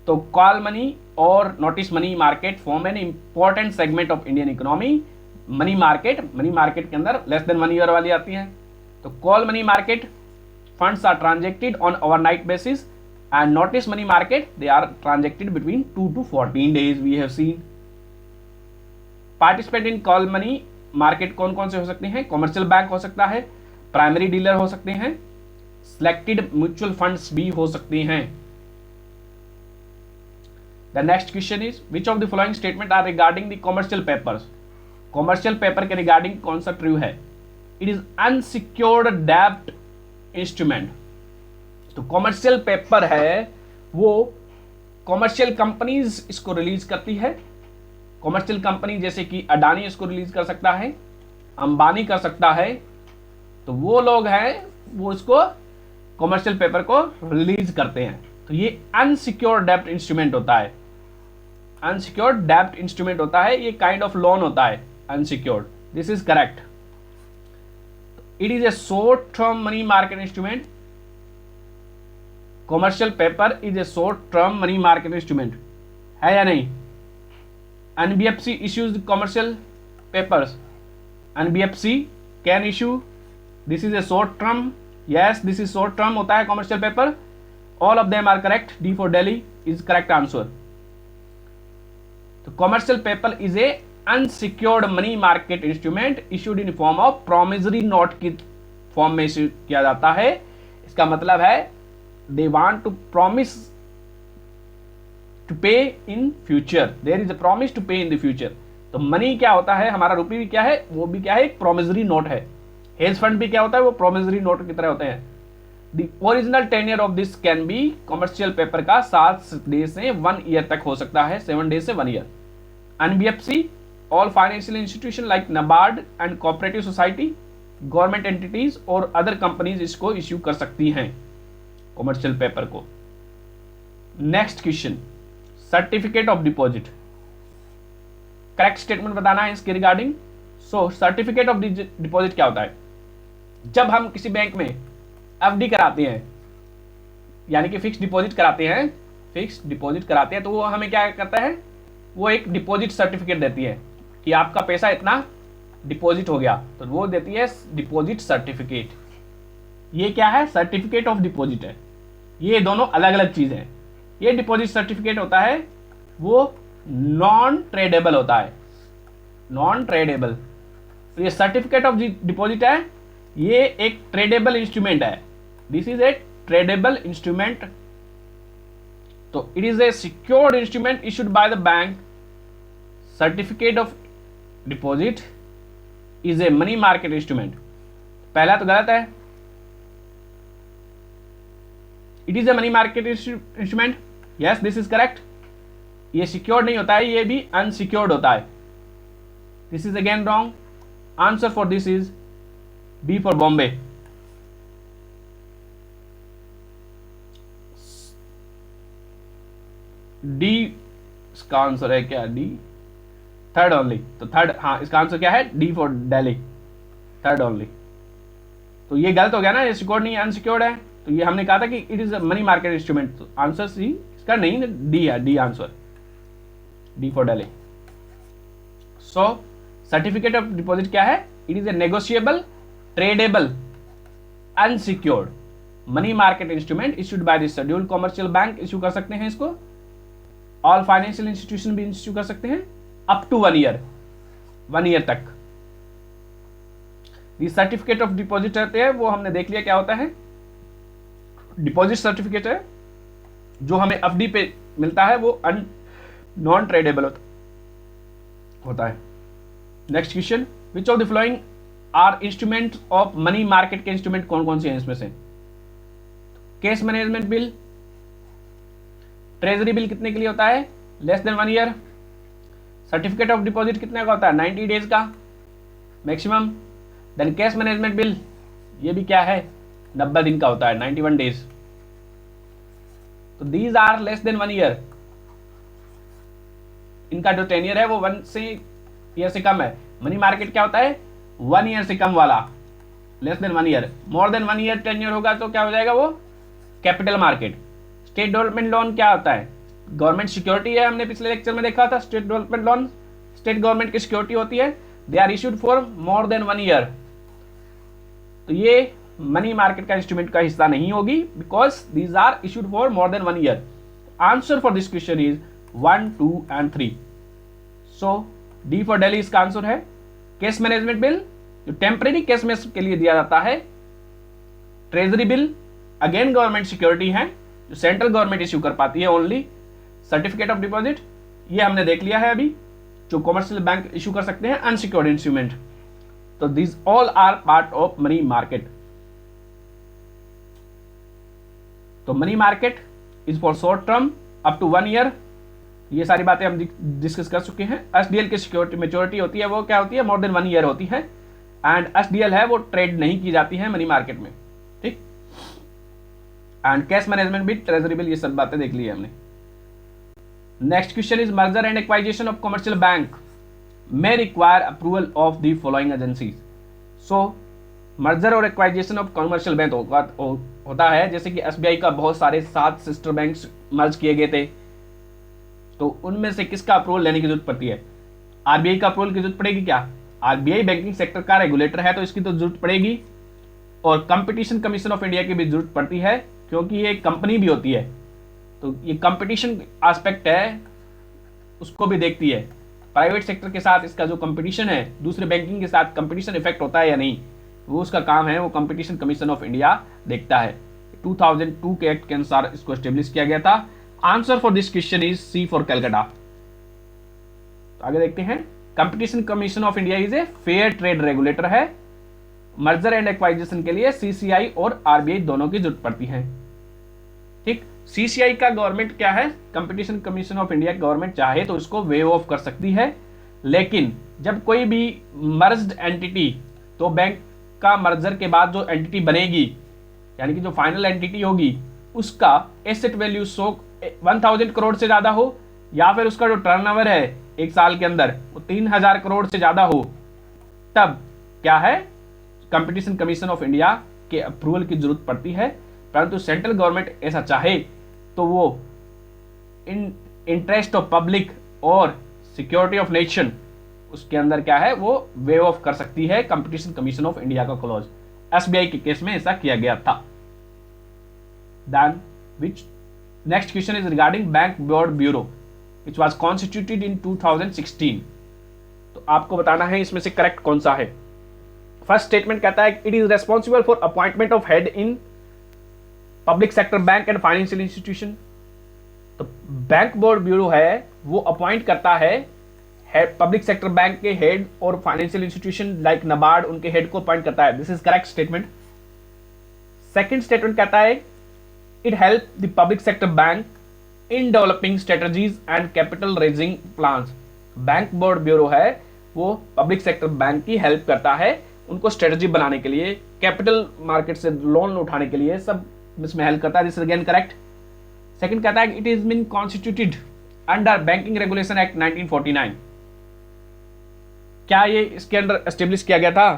तो कॉल मनी और notice money market form an important segment of Indian economy. Money market के अंदर लेस देन 1 ईयर वाली आती है। तो call money market funds are transacted on overnight basis and notice money market they are transacted between 2 to 14 days we have seen. Participate in call money market कौन कौन से हो सकते हैं, कॉमर्शियल बैंक हो सकता है, प्राइमरी डीलर हो सकते हैं, सिलेक्टेड म्यूचुअल फंड्स भी हो सकते हैं। The next question is which of the following statement are regarding the commercial papers? Commercial paper के रिगार्डिंग कौन सा ट्रू है, इट इज अनसिक्योर्ड डेब्ट इंस्ट्रूमेंट। तो कॉमर्शियल पेपर है वो कॉमर्शियल कंपनीज इसको रिलीज करती है। कॉमर्शियल कंपनी जैसे कि अडानी इसको रिलीज कर सकता है, अंबानी कर सकता है। तो वो लोग हैं वो इसको कॉमर्शियल पेपर को रिलीज करते हैं। तो ये अनसिक्योर्ड डेब्ट इंस्ट्रूमेंट होता है। अनसिक्योर्ड डेब्ट इंस्ट्रूमेंट होता है, ये काइंड ऑफ लोन होता है unsecured. This is correct. It is a short term money market instrument. Commercial paper is a short term money market instrument, है या नहीं। NBFC issues commercial papers, NBFC can issue, this is a short term, yes this is short term होता है commercial paper. All of them are correct, D for Delhi is correct answer. तो commercial paper is a unsecured money market instrument issued in form of promissory note की form में issue किया जाता है। इसका मतलब है they want to promise to pay in future, there is a promise to pay in the future. तो money क्या होता है, हमारा रुपये भी क्या है, वो भी क्या है, एक प्रोमिसरी नोट है। हेज फंड भी क्या होता है, वो प्रोमिसरी नोट की तरह होते हैं। The original tenure of this can be, commercial paper का 7 डेज से 1 ईयर तक हो सकता है, 7 डेज से 1 year. NBFC, all financial institution like NABARD and cooperative society, government entities और अदर कंपनीज इसको इश्यू कर सकती हैं कॉमर्शियल पेपर को। Next question, certificate of deposit. Correct statement बताना है इसके regarding. So certificate of deposit क्या होता है, जब हम किसी बैंक में एफडी कराते हैं यानी कि फिक्स डिपॉजिट कराते हैं, तो वो हमें क्या करता है, वो एक डिपॉजिट सर्टिफिकेट देती है कि आपका पैसा इतना डिपॉजिट हो गया, तो वो देती है डिपॉजिट सर्टिफिकेट। ये क्या है, सर्टिफिकेट ऑफ डिपॉजिट है। ये दोनों अलग अलग चीजें हैं। ये डिपॉजिट सर्टिफिकेट होता है वो नॉन ट्रेडेबल होता है, नॉन ट्रेडेबल। ये सर्टिफिकेट ऑफ डिपॉजिट है, ये एक ट्रेडेबल इंस्ट्रूमेंट है। This is a tradable instrument. तो it is a secured instrument issued by the bank. Certificate of deposit is a money market instrument. पहला तो गलत है, it is a money market instrument, yes this is correct. ये secured नहीं होता है, ये भी अनसिक्योर्ड होता है। This is again wrong. Answer for this is B for Bombay. D इसका आंसर है क्या, डी थर्ड ओनली। तो थर्ड, हाँ इसका आंसर क्या है, D for Delhi, third only. तो ये गलत हो गया ना, ये सिक्योर्ड नहीं अनसिक्योर्ड है। तो ये हमने कहा था कि it is a money market instrument, तो आंसर सी इसका नहीं, डी है, D answer, D for Delhi. So certificate of deposit क्या है, it is A negotiable tradable unsecured money market instrument issued by the scheduled commercial bank. Issue कर सकते हैं इसको, ऑल फाइनेंशियल इंस्टीट्यूशन भी इश्यू कर सकते हैं अप टू 1 ईयर, 1 ईयर तक। ये सर्टिफिकेट ऑफ डिपॉजिट रहते हैं, वो हमने देख लिया क्या होता है। डिपॉजिट सर्टिफिकेट है जो हमें एफडी पे मिलता है, वो नॉन ट्रेडेबल होता है। Next question, which of the following are instrument of money market के इंस्ट्रूमेंट कौन कौन से हैं इसमें से। Cash management bill, treasury bill कितने के लिए होता है, less than 1 year. Certificate of deposit कितने का होता है, 90 डेज का maximum. Then cash management bill, ये भी क्या है, 90 दिन का होता है, 91 डेज। तो these are less than 1 year. इनका जो टेन्योर है वो 1 ईयर से कम है। मनी मार्केट क्या होता है, 1 ईयर से कम वाला, लेस देन 1 ईयर। मोर देन 1 ईयर टेन्योर होगा तो क्या हो जाएगा वो capital market. State development loan क्या होता है, गवर्नमेंट सिक्योरिटी है, हमने पिछले लेक्चर में देखा था। State development loan state government की सिक्योरिटी होती है, they are issued for more than 1 year. तो ये मनी मार्केट का इंस्ट्रूमेंट का हिस्सा नहीं होगी, because these are issued for more than 1 year. Answer for this question is 1, 2 and 3। So D for Delhi इसका आंसर है। कैश मैनेजमेंट बिल जो टेम्परेरी कैश में के लिए दिया जाता है। Treasury bill again government security है जो सेंट्रल गवर्नमेंट इश्यू कर पाती है ओनली। सर्टिफिकेट ऑफ डिपॉजिट ये हमने देख लिया है अभी, जो कॉमर्शियल बैंक इश्यू कर सकते हैं अनसिक्योर्ड इंस्ट्रूमेंट। तो this all are part of money market. तो money market is for short term up to 1 year. ये सारी बातें हम डिस्कस कर चुके हैं। एसडीएल की सिक्योरिटी मेच्योरिटी होती है वो क्या होती है, मोर देन 1 ईयर होती है। एंड एसडीएल है वो ट्रेड नहीं की जाती है मनी मार्केट में, ठीक। And cash management bill, treasury bill, ये सब बातें देख ली है हमने। Next question is merger and एक्वाइजिशन of commercial bank may require approval of the following agencies. So merger और एक्वाइजिशन ऑफ कमर्शियल बैंक होता है, जैसे कि एसबीआई का बहुत सारे 7 सिस्टर बैंक्स मर्ज किए गए थे, तो उनमें से किसका अप्रूवल लेने की जरूरत पड़ती है। आरबीआई का अप्रूवल की जरूरत पड़ेगी क्या, आरबीआई बैंकिंग सेक्टर का रेगुलेटर है तो इसकी तो जरूरत पड़ेगी। और कंपटीशन कमीशन ऑफ इंडिया की भी जरूरत पड़ती है, क्योंकि ये कंपनी भी होती है, तो ये कंपटीशन एस्पेक्ट है उसको भी देखती है। प्राइवेट सेक्टर के साथ इसका जो कंपटीशन है, दूसरे बैंकिंग के साथ कंपटीशन इफेक्ट होता है या नहीं, वो उसका काम है, वो कंपटीशन कमीशन ऑफ इंडिया देखता है। 2002 के एक्ट के अनुसार इसको एस्टेब्लिश किया गया था। Answer for this question is C for Calcutta. तो आगे देखते हैं, competition commission of India is a fair trade regulator है। मर्जर एंड एक्वाइजिशन के लिए सीसीआई और आरबीआई दोनों की जरूरत पड़ती है, ठीक। सीसीआई का गवर्नमेंट क्या है, competition commission of India government चाहे तो इसको वेव ऑफ कर सकती है, लेकिन जब कोई भी मर्ज्ड एंटिटी, तो बैंक का मर्जर के बाद जो एंटिटी बनेगी, यानी कि जो फाइनल एंटिटी होगी, उसका एसेट वैल्यू 1000 करोड़ से ज्यादा हो, या फिर उसका जो टर्नओवर है एक साल के अंदर वो 3000 करोड़ से ज्यादा हो, तब क्या है, कंपटीशन कमीशन ऑफ इंडिया के अप्रूवल की जरूरत पड़ती है। परंतु सेंट्रल गवर्नमेंट ऐसा चाहे तो वो इन इंटरेस्ट ऑफ पब्लिक और सिक्योरिटी ऑफ नेशन उसके अंदर क्या है, वो वेव ऑफ कर सकती है कंपटीशन कमीशन ऑफ इंडिया का क्लॉज। एसबीआई के केस में ऐसा किया गया था। Then which next question is regarding bank board bureau which was constituted in 2016। तो आपको बताना है इसमें से करेक्ट कौन सा है। फर्स्ट स्टेटमेंट कहता है it is responsible for appointment of head in public sector bank and financial institution. तो बैंक बोर्ड ब्यूरो है वो अपॉइंट करता है पब्लिक सेक्टर बैंक के हेड और फाइनेंशियल इंस्टीट्यूशन लाइक नबार्ड उनके हेड को अपॉइंट करता है। This is correct statement. Second statement कहता है it help the public sector bank in developing strategies and capital raising plans. Bank board bureau है वो पब्लिक सेक्टर बैंक की हेल्प करता है उनको स्ट्रेटजी बनाने के लिए, कैपिटल मार्केट से लोन उठाने के लिए, सब इसमें हेल्प करता है। This is again correct. Second कहता है it is been constituted under banking regulation act 1949। क्या ये इसके अंदर एस्टेब्लिश किया गया था?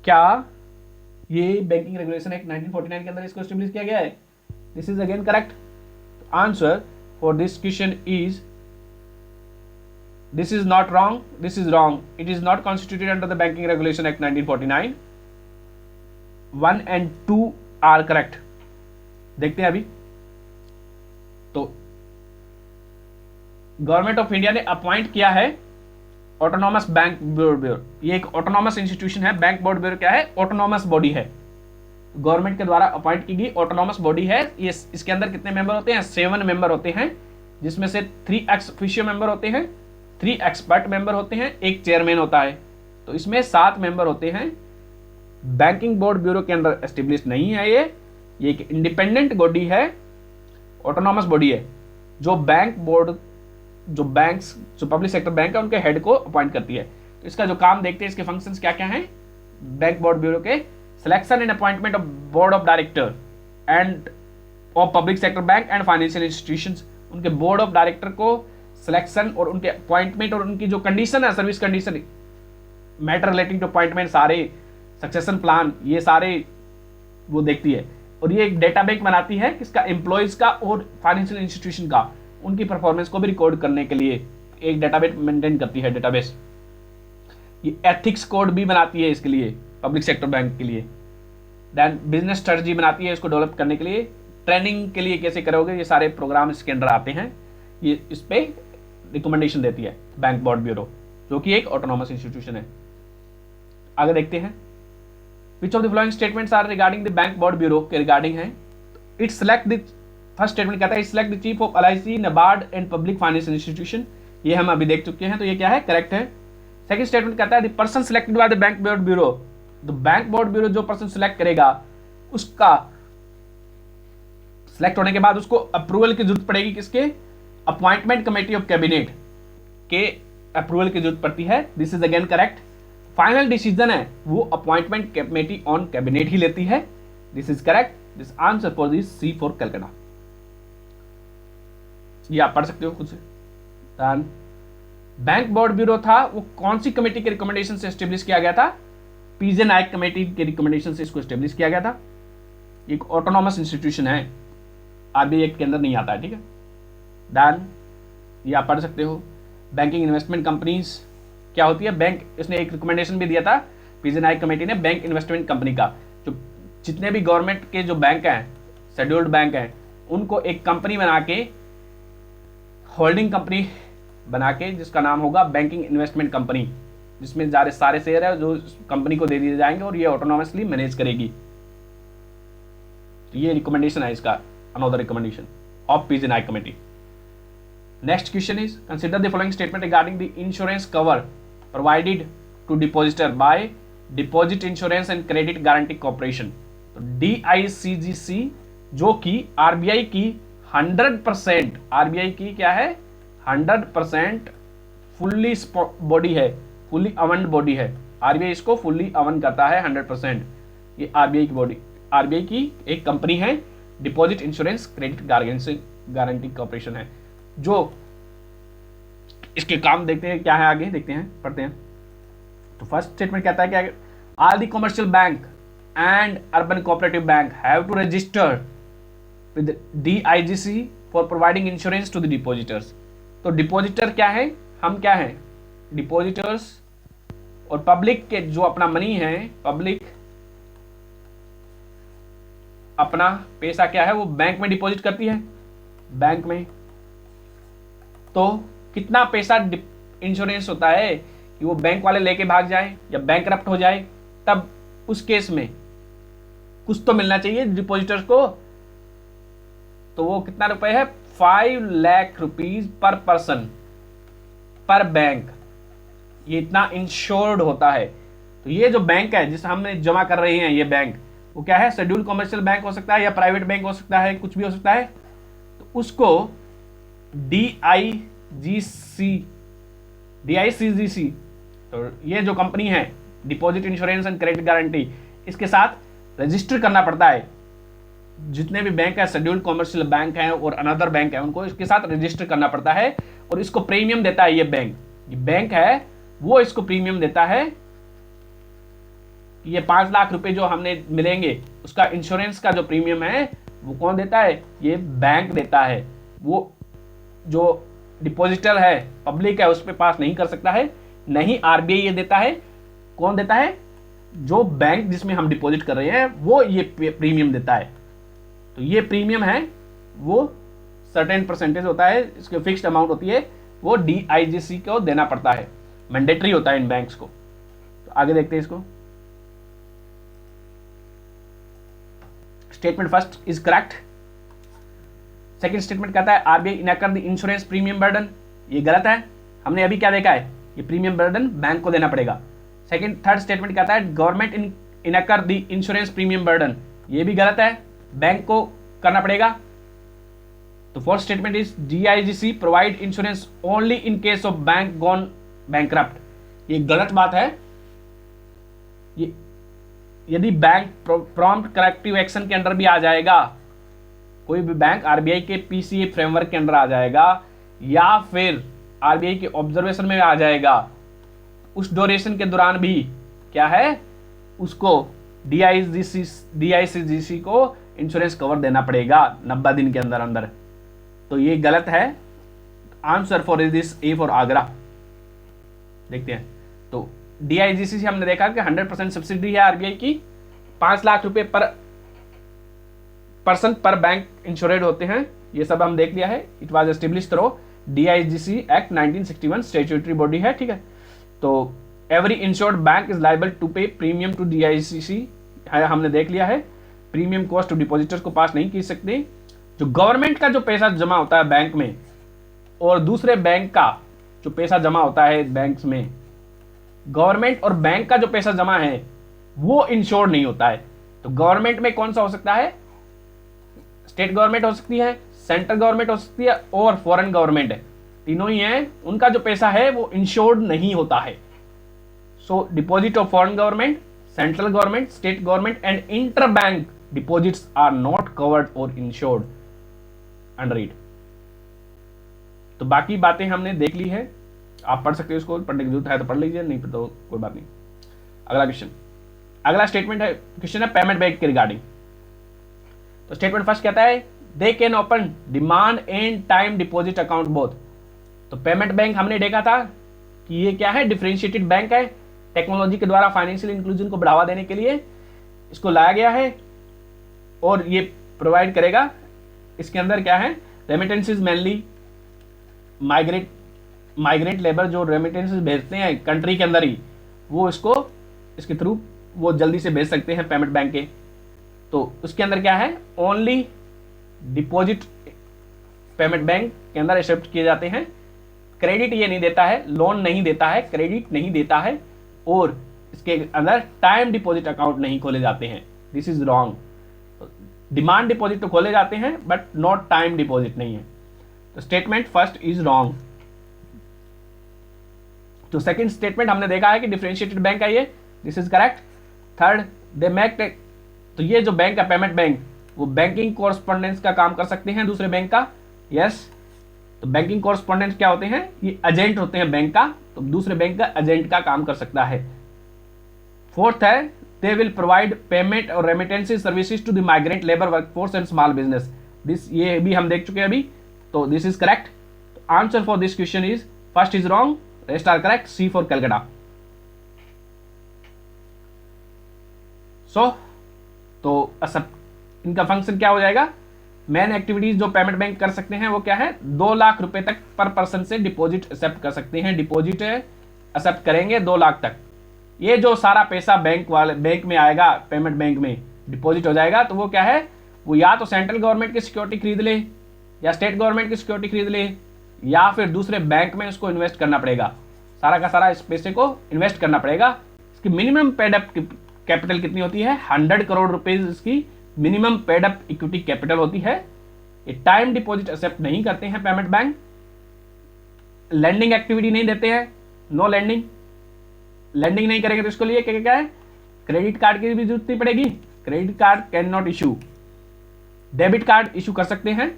क्या ये बैंकिंग रेगुलेशन एक्ट 1949 के अंदर इसको एस्टेब्लिश किया गया है? This is again correct. Answer for this question is this is not wrong, this is wrong. It is not constituted under the Banking Regulation Act 1949. 1 and 2 are correct. देखते हैं अभी। तो गवर्नमेंट ऑफ इंडिया ने appoint किया है autonomous bank board bureau. ये एक autonomous institution है। बैंक बोर्ड ब्यूरो क्या है? ऑटोनॉमस बॉडी है, गवर्नमेंट के द्वारा अपॉइंट की गई ऑटोनॉमस बॉडी है। ये इसके अंदर कितने मेंबर होते हैं? 7 मेंबर होते हैं, जिसमें से 3 एक्स ऑफिशियो मेंबर होते हैं, 3 एक्सपर्ट मेंबर होते हैं, एक चेयरमैन होता है। तो इसमें 7 मेंबर होते हैं। बैंकिंग बोर्ड ब्यूरो के अंदर एस्टेब्लिश नहीं है ये एक इंडिपेंडेंट बॉडी है, ऑटोनॉमस बॉडी है जो बैंक बोर्ड जो पब्लिक सेक्टर बैंक है उनके हेड को अपॉइंट करती है। तो इसका जो काम देखते हैं, इसके फंक्शंस क्या क्या हैं। बैंक बोर्ड ब्यूरो के selection and appointment of board of director and of public sector bank and financial institutions. उनके बोर्ड ऑफ डायरेक्टर को सिलेक्शन और उनके अपॉइंटमेंट और उनकी जो कंडीशन है, service condition, matter relating to appointment, सारे सक्सेशन प्लान, ये सारे वो देखती है। और ये एक डेटा बैंक बनाती है किसका? एम्प्लॉयज का और फाइनेंशियल इंस्टीट्यूशन का, उनकी परफॉर्मेंस को भी रिकॉर्ड करने के लिए एक डेटाबेस मेंटेन करती है, डेटाबेस। ये एथिक्स कोड भी बनाती है इसके लिए, पब्लिक सेक्टर बैंक के लिए। देन बिजनेस स्ट्रेटजी बनाती है इसको डेवलप करने के लिए। ट्रेनिंग के लिए कैसे करोगे, ये सारे प्रोग्राम इसके अंदर आते हैं। ये इस पे रिकमेंडेशन देती है बैंक बोर्ड ब्यूरो, जो कि एक ऑटोनॉमस इंस्टीट्यूशन है। आगे देखते हैं। Which of the following statements are regarding the bank board bureau के रिगार्डिंग है। It select the first statement कहता है it select the chief of LIC, NABARD and public financial institution. ये हम अभी देख चुके हैं, तो ये क्या है? करेक्ट है। सेकंड स्टेटमेंट कहता है the person selected by the bank board bureau. तो बैंक बोर्ड ब्यूरो जो पर्सन सिलेक्ट करेगा उसका सिलेक्ट होने के बाद उसको अप्रूवल की जरूरत पड़ेगी किसके? अपॉइंटमेंट कमेटी ऑफ कैबिनेट के अप्रूवल की जरूरत पड़ती है। This is again correct. Final decision है वो अपॉइंटमेंट कमेटी ऑन कैबिनेट ही लेती है। This is correct. This answer for this C for Calcutta. ये आप पढ़ सकते हो खुद से। बैंक बोर्ड ब्यूरो था वो कौन सी कमेटी के रिकमेंडेशन से एस्टेब्लिश किया गया था? पीजे नायक कमेटी के रिकमेंडेशन से इसको एस्टेब्लिश किया गया था। एक ऑटोनॉमस इंस्टीट्यूशन है, आरबीआई एक्ट के अंदर नहीं आता है, ठीक है। डन, ये आप पढ़ सकते हो। बैंकिंग इन्वेस्टमेंट कंपनीज क्या होती है? बैंक, इसने एक रिकमेंडेशन भी दिया था पीजे नायक कमेटी ने बैंक इन्वेस्टमेंट कंपनी का, जो जितने भी गवर्नमेंट के जो बैंक हैं, शेड्यूल्ड बैंक हैं, उनको एक कंपनी बना के, होल्डिंग कंपनी बना के, जिसका नाम होगा बैंकिंग इन्वेस्टमेंट कंपनी, जिसमें सारे शेयर है जो कंपनी को दे दिए जाएंगे और ये ऑटोनॉमसली मैनेज करेगी। तो ये रिकमेंडेशन है इसका, another recommendation of PJ Nayak committee. Next question is consider the following statement regarding the insurance cover provided to depositor by Deposit Insurance and Credit Guarantee Corporation। तो DICGC जो कि RBI की 100%, RBI की क्या है? 100% फुल्ली बॉडी है, fully अवन्ड body है। RBI इसको फुल्ली अवन करता है 100%। ये RBI की बॉडी, RBI की एक कंपनी है, deposit insurance credit guarantee corporation है। जो इसके काम देखते हैं क्या है, आगे देखते हैं, पढ़ते हैं। तो फर्स्ट स्टेटमेंट कहता है कि all the commercial bank and urban cooperative bank have to register with DIGC for providing insurance to the depositors. तो डिपॉजिटर क्या है? हम क्या है? डिपॉजिटर्स और पब्लिक के जो अपना मनी है, पब्लिक अपना पैसा क्या है वो बैंक में डिपॉजिट करती है, बैंक में। तो कितना पैसा इंश्योरेंस होता है कि वो बैंक वाले लेके भाग जाए या बैंकरप्ट हो जाए, तब उस केस में कुछ तो मिलना चाहिए डिपॉजिटर्स को। तो वो कितना रुपए है, 5 लाख रुपीज पर पर्सन पर बैंक, ये इतना इंश्योर्ड होता है। तो ये जो बैंक है जिसे हमने जमा कर रहे हैं, ये बैंक वो क्या है, शेड्यूल कमर्शियल बैंक हो सकता है या प्राइवेट बैंक हो सकता है, कुछ भी हो सकता है। तो उसको DICGC, तो ये जो कंपनी है deposit insurance and credit guarantee, इसके साथ रजिस्टर करना पड़ता है। जितने भी बैंक है, शेड्यूल्ड कमर्शियल बैंक हैं और अनदर बैंक है, उनको इसके साथ रजिस्टर करना पड़ता है। और इसको प्रीमियम देता है ये बैंक है वो इसको प्रीमियम देता है। ये 5 लाख रुपए जो हमने मिलेंगे उसका इंश्योरेंस का जो प्रीमियम है वो कौन देता है, ये बैंक देता है। वो जो डिपॉजिटर है, पब्लिक है, उस पे पास नहीं कर सकता है, नहीं RBI ये देता है। कौन देता है, जो बैंक जिसमें हम डिपॉजिट कर रहे हैं वो ये प्रीमियम देता है। तो ये प्रीमियम है वो सर्टेन परसेंटेज होता है, इसकी फिक्स्ड अमाउंट होती है, वो DICGC को देना पड़ता है, मैंडेटरी होता है इन बैंक्स को। तो आगे देखते हैं इसको। Statement first is correct. Second statement कहता है RBI इनकर द इंश्योरेंस प्रीमियम बर्डन, ये गलत है। हमने अभी क्या देखा है, ये प्रीमियम बर्डन बैंक को देना पड़ेगा। थर्ड स्टेटमेंट कहता है गवर्नमेंट इनकर द इंश्योरेंस प्रीमियम बर्डन, ये भी गलत है, बैंक को करना पड़ेगा। तो fourth statement is DICGC provide insurance only in case of bank gone bankrupt, ये गलत बात है। ये यदि बैंक प्रॉम्प्ट करेक्टिव एक्शन के अंडर भी आ जाएगा, कोई भी बैंक RBI के PCA फ्रेमवर्क के अंदर आ जाएगा या फिर RBI के ऑब्जर्वेशन में आ जाएगा, उस ड्यूरेशन के दौरान भी क्या है, उसको DICGC को इंश्योरेंस कवर देना पड़ेगा 90 दिन के अंदर अंदर। तो ये गलत है। Answer for this A for Agra. देखते हैं। तो DICGC से हमने देखा कि 100% सब्सिडी है RBI की, 5 लाख रुपए पर पर्सन पर बैंक इंश्योरेड होते हैं, ये सब हम देख लिया है। It was established through DICGC act 1961 statutory body है, ठीक है। तो every insured bank is liable to pay premium to DICGC है, हमने देख लिया है। प्रीमियम कॉस्ट टू डिपॉजिटर्स को पास नहीं की सकते। जो गवर्नमेंट का जो पैसा जमा होता है बैंक में और दूसरे बैंक का जो पैसा जमा होता है बैंक्स में, गवर्नमेंट और बैंक का जो पैसा जमा है वो इंश्योर्ड नहीं होता है। तो गवर्नमेंट में कौन सा हो सकता है, स्टेट गवर्नमेंट हो सकती है, सेंट्रल गवर्नमेंट हो सकती है और फॉरेन गवर्नमेंट है, तीनों ही हैं। उनका जो पैसा है वो इंश्योर्ड नहीं होता है। So deposit of foreign government, central government, state government and inter bank deposits are not covered और इंश्योर्ड अंडर इट। तो बाकी बातें हमने देख ली है, आप पढ़ सकते हो, इसको पढ़ने की जरूरत है तो पढ़ लीजिए, नहीं तो कोई बात नहीं। अगला क्वेश्चन, अगला स्टेटमेंट है, क्वेश्चन है पेमेंट बैंक के रिगार्डिंग। तो स्टेटमेंट फर्स्ट कहता है they can open demand and time deposit account both. तो पेमेंट बैंक हमने देखा था कि ये क्या है, डिफरेंशिएटेड बैंक है। टेक्नोलॉजी के द्वारा फाइनेंशियल इंक्लूजन को बढ़ावा देने के लिए इसको लाया गया है और ये प्रोवाइड करेगा। इसके अंदर क्या है, रेमिटेंसेज मेनली माइग्रेंट लेबर जो रेमिटेंसेज भेजते हैं कंट्री के अंदर ही, वो इसके थ्रू वो जल्दी से भेज सकते हैं पेमेंट बैंक के। तो उसके अंदर क्या है, ओनली डिपॉजिट पेमेंट बैंक के अंदर एक्सेप्ट किए जाते हैं। क्रेडिट ये नहीं देता है, लोन नहीं देता है, क्रेडिट नहीं देता है, और इसके अंदर टाइम डिपॉजिट अकाउंट नहीं खोले जाते हैं। This is wrong. Demand deposit तो खोले जाते हैं बट नॉट टाइम डिपॉजिट नहीं है। तो स्टेटमेंट फर्स्ट इज रॉन्ग। तो सेकंड स्टेटमेंट हमने देखा है कि डिफरेंशिएटेड बैंक है ये, this is correct. Third, they make, तो ये जो बैंक है पेमेंट बैंक, वो बैंकिंग कॉरस्पॉन्डेंस का काम कर सकते हैं दूसरे बैंक का, यस। तो बैंकिंग कॉरस्पॉन्डेंस क्या होते हैं, ये एजेंट होते हैं बैंक का, तो दूसरे बैंक का एजेंट का काम कर सकता है। फोर्थ है दे विल प्रोवाइड पेमेंट और remittances services to the migrant labour workforce and small business. This ये भी हम देख चुके हैं अभी, तो this is correct. Answer for this question is first is wrong, rest are correct, C for Calcutta. So तो इनका फंक्शन क्या हो जाएगा, मेन एक्टिविटीज जो पेमेंट बैंक कर सकते हैं वो क्या है, 2 लाख रुपए तक पर पर्सन से डिपॉजिट एक्सेप्ट कर सकते हैं, डिपॉजिट एक्सेप्ट करेंगे 2 लाख तक। ये जो सारा पैसा बैंक में आएगा, पेमेंट बैंक में डिपॉजिट हो जाएगा, तो वो क्या है, वो या तो सेंट्रल गवर्नमेंट की सिक्योरिटी खरीद ले, या स्टेट गवर्नमेंट की सिक्योरिटी खरीद ले, या फिर दूसरे बैंक में उसको इन्वेस्ट करना पड़ेगा, सारा का सारा इस पैसे को इन्वेस्ट करना पड़ेगा। इसकी मिनिमम पेड अप कैपिटल कितनी होती है, 100 करोड़ रुपीज इसकी minimum paid up equity capital होती है। ये टाइम डिपॉजिट एक्सेप्ट नहीं करते हैं पेमेंट बैंक, लैंडिंग एक्टिविटी नहीं देते हैं, नो लैंडिंग, लैंडिंग नहीं करेंगे तो इसके लिए क्या क्या है, क्रेडिट कार्ड की भी जरूरत नहीं पड़ेगी, credit card can not issue, debit card issue कर सकते हैं,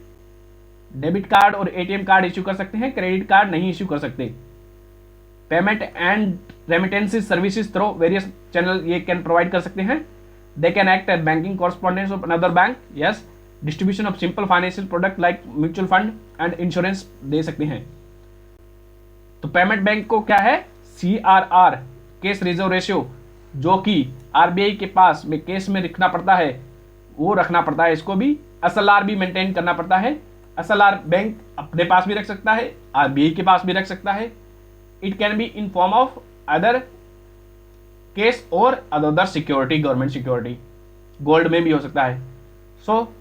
डेबिट कार्ड और एटीएम कार्ड इशू कर सकते हैं, क्रेडिट कार्ड नहीं इशू कर सकते। Payment and remittances services through various channel ये कैन प्रोवाइड कर सकते हैं। They can act as banking correspondence of another bank, yes, distribution of simple financial product like mutual fund and insurance दे सकते हैं। तो पेमेंट बैंक को क्या है, CRR केस रिजर्व रेशियो, जो कि RBI के पास में केस में रखना पड़ता है, वो रखना पड़ता है, इसको भी SLR भी मेंटेन करना पड़ता है। SLR बैंक अपने पास भी रख सकता है, RBI के पास भी रख सकता है। It can be in form of other cash और other security, government security, gold में भी हो सकता है। सो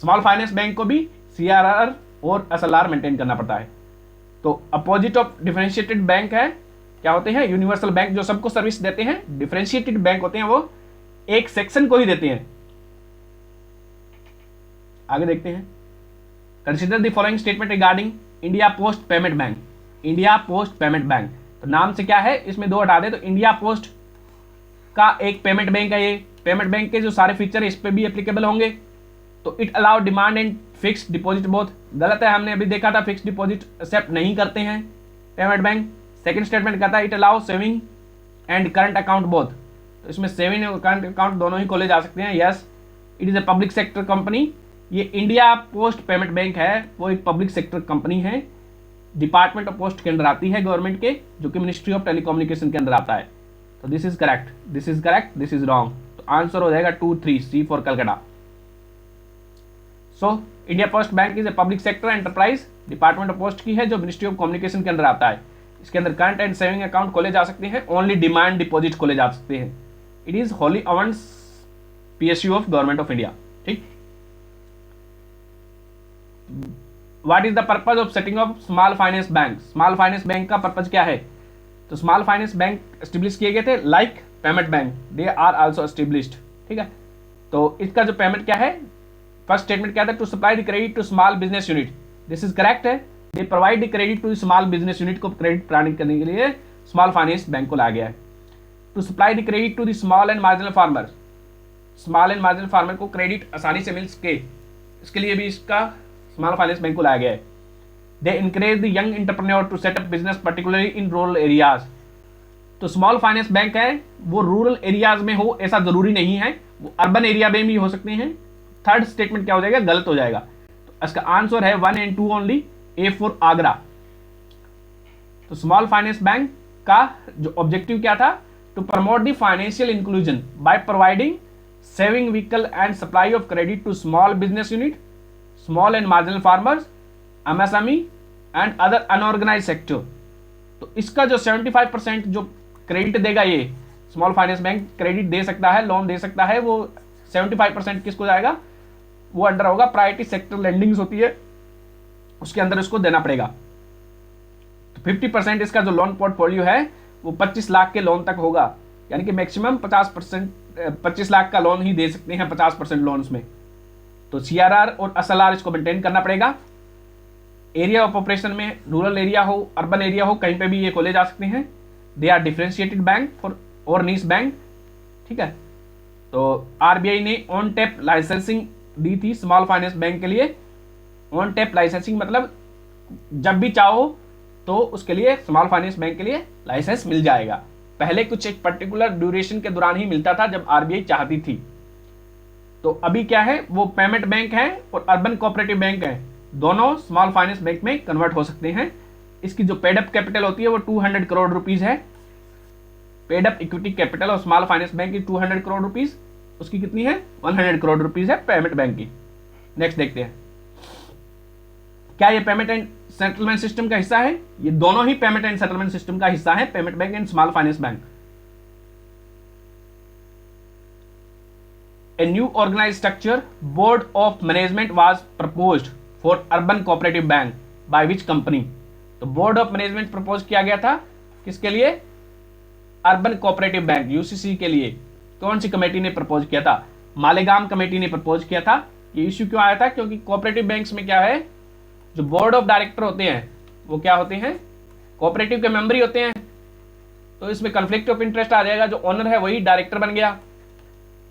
स्मॉल फाइनेंस बैंक को भी CRR और SLR मेंटेन करना पड़ता है। तो अपोजिट ऑफ डिफरेंशिएटेड बैंक है, क्या होते हैं, यूनिवर्सल बैंक जो सबको सर्विस देते हैं, डिफरेंशिएटेड बैंक होते हैं वो एक सेक्शन को ही देते हैं। आगे देखते हैं, consider the following statement regarding India post payment bank. India post payment bank, तो नाम से क्या है, इसमें 2 हटा दे, तो इंडिया पोस्ट का एक पेमेंट बैंक है। ये पेमेंट बैंक के जो सारे फीचर इस पे भी एप्लीकेबल होंगे। तो it allow demand and fix deposit both, गलत है, हमने अभी देखा था फिक्स डिपॉजिट एक्सेप्ट नहीं करते हैं पेमेंट बैंक। सेकंड स्टेटमेंट कहता है it allow saving and current account both, तो इसमें सेविंग और करंट अकाउंट दोनों ही खोले जा सकते हैं। Yes, it is a public sector company. ये इंडिया पोस्ट पेमेंट बैंक है, वो एक पब्लिक सेक्टर कंपनी है, डिपार्टमेंट ऑफ पोस्ट के अंदर आती है गवर्नमेंट के, जो कि मिनिस्ट्री ऑफ टेलीकम्युनिकेशन के अंदर आता है। तो this is correct, this is correct, this is wrong. तो आंसर हो जाएगा 2, 3, C for Calcutta. So India post bank is a public sector enterprise, department of post की है, जो मिनिस्ट्री ऑफ कम्युनिकेशन के अंदर आता है। इसके अंदर करंट एंड सेविंग अकाउंट खोले जा सकते हैं, ओनली डिमांड डिपॉजिट खोले जा सकते हैं। It is wholly owned PSU of government of India. ठीक, what is the purpose of setting of small finance bank. Small finance bank का पर्पज क्या है, तो स्मॉल फाइनेंस बैंक एस्टेब्लिश किए गए थे like payment bank, they are also established. ठीक है, तो इसका जो पेमेंट क्या है, फर्स्ट स्टेटमेंट क्या था, to supply the credit to small business unit, this is correct है। They provide the credit to small business unit को क्रेडिट प्रदान करने के लिए स्मॉल फाइनेंस बैंक को लाया गया है। To supply the credit to the small and marginal farmer, small and marginal farmer को क्रेडिट आसानी से मिल सके, इसके लिए भी इसका स्मॉल फाइनेंस बैंक को लाया गया है। They encourage the young entrepreneur to set up business particularly in rural areas. तो स्मॉल फाइनेंस बैंक है वो रूरल एरियाज में हो ऐसा जरूरी नहीं है, वो अर्बन एरिया में भी हो सकते हैं। थर्ड स्टेटमेंट क्या हो जाएगा, गलत हो जाएगा। तो इसका आंसर है 1 and 2 only, A for Agra. तो स्मॉल फाइनेंस बैंक का जो ऑब्जेक्टिव क्या था, to promote the financial inclusion by providing saving vehicle and supply of credit to small business unit, small and marginal farmers, MSME and other unorganised sector. तो इसका जो 75% जो credit देगा, ये स्मॉल फाइनेंस बैंक क्रेडिट दे सकता है, loan दे सकता है, वो 75% किसको जाएगा, वो अंडर होगा प्रायोरिटी सेक्टर लेंडिंग्स होती है, उसके अंदर इसको देना पड़ेगा। तो 50% इसका जो लोन पोर्टफोलियो है वो 25 लाख के लोन तक होगा, यानी कि मैक्सिमम 25 लाख का लोन ही दे सकते हैं 50% लोन्स में। तो CRR और SLR इसको मेंटेन करना पड़ेगा। एरिया ऑफ ऑपरेशन में रूरल एरिया हो, अर्बन एरिया हो, कहीं पे भी ये खोले जा सकते हैं। They are differentiated bank for और नीश बैंक। ठीक है, तो RBI ने ऑन टैप लाइसेंसिंग दी थी स्मॉल फाइनेंस बैंक के लिए। ऑन टैप लाइसेंसिंग मतलब जब भी चाहो तो उसके लिए स्मॉल फाइनेंस बैंक के लिए लाइसेंस मिल जाएगा। पहले कुछ एक पर्टिकुलर ड्यूरेशन के दौरान ही मिलता था जब RBI चाहती थी। तो अभी क्या है, वो पेमेंट बैंक है और अर्बन कोऑपरेटिव बैंक है, दोनों स्मॉल फाइनेंस बैंक में कन्वर्ट हो सकते हैं। इसकी जो पेड अप कैपिटल होती है वो 200 करोड़ रुपीज है। Paid up equity capital of small finance bank की 200 करोड़ रुपीज, उसकी कितनी है 100 करोड़ रुपीज है पेमेंट बैंक की। नेक्स्ट देखते हैं, क्या ये पेमेंट एंड सेटलमेंट सिस्टम का हिस्सा है? ये दोनों ही पेमेंट एंड सेटलमेंट सिस्टम का हिस्सा है, payment bank and small finance bank. A new organized structure board of management was proposed for urban cooperative bank by which company? तो बोर्ड ऑफ मैनेजमेंट प्रपोज किया गया था किसके लिए? अर्बन कोऑपरेटिव बैंक यूसीसी के लिए। कौन सी कमेटी ने प्रपोज किया था? मालेगाम कमेटी ने प्रपोज किया था। ये इश्यू क्यों आया था? क्योंकि कोऑपरेटिव बैंक्स में क्या है, जो बोर्ड ऑफ डायरेक्टर होते हैं वो क्या होते हैं? कोऑपरेटिव के मेंबर ही होते हैं। तो इसमें कॉन्फ्लिक्ट ऑफ इंटरेस्ट आ जाएगा। जो ओनर है वही डायरेक्टर बन गया,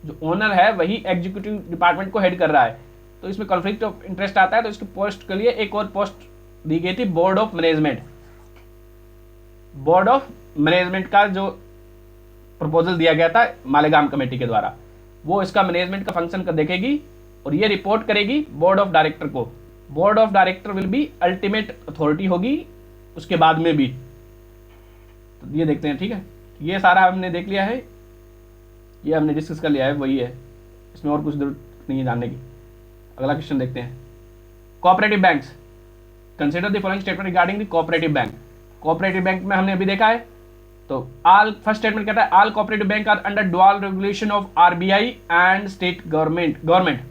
जो ओनर है वही एग्जीक्यूटिव डिपार्टमेंट को हेड कर रहा है, तो इसमें कॉन्फ्लिक्ट ऑफ इंटरेस्ट आता है। तो इसके पोस्ट के लिए एक और पोस्ट दी गई थी, board of management. Board of management का जो प्रपोजल दिया गया था मालेगाम कमेटी के द्वारा, वो इसका मैनेजमेंट का फंक्शन कर देखेगी और ये रिपोर्ट करेगी बोर्ड ऑफ डायरेक्टर को। Board of director will be ultimate authority होगी उसके बाद में भी। तो ये देखते हैं, ठीक है, ये सारा हमने देख लिया है, ये हमने डिस्कस कर लिया है, वही है, इसमें और कुछ जरूरत नहीं है जानने की। अगला क्वेश्चन देखते हैं, cooperative banks, consider the following statement regarding the cooperative bank. Cooperative bank में हमने अभी देखा है, तो ऑल, फर्स्ट स्टेटमेंट कहता है all cooperative bank are under dual regulation of RBI and state government.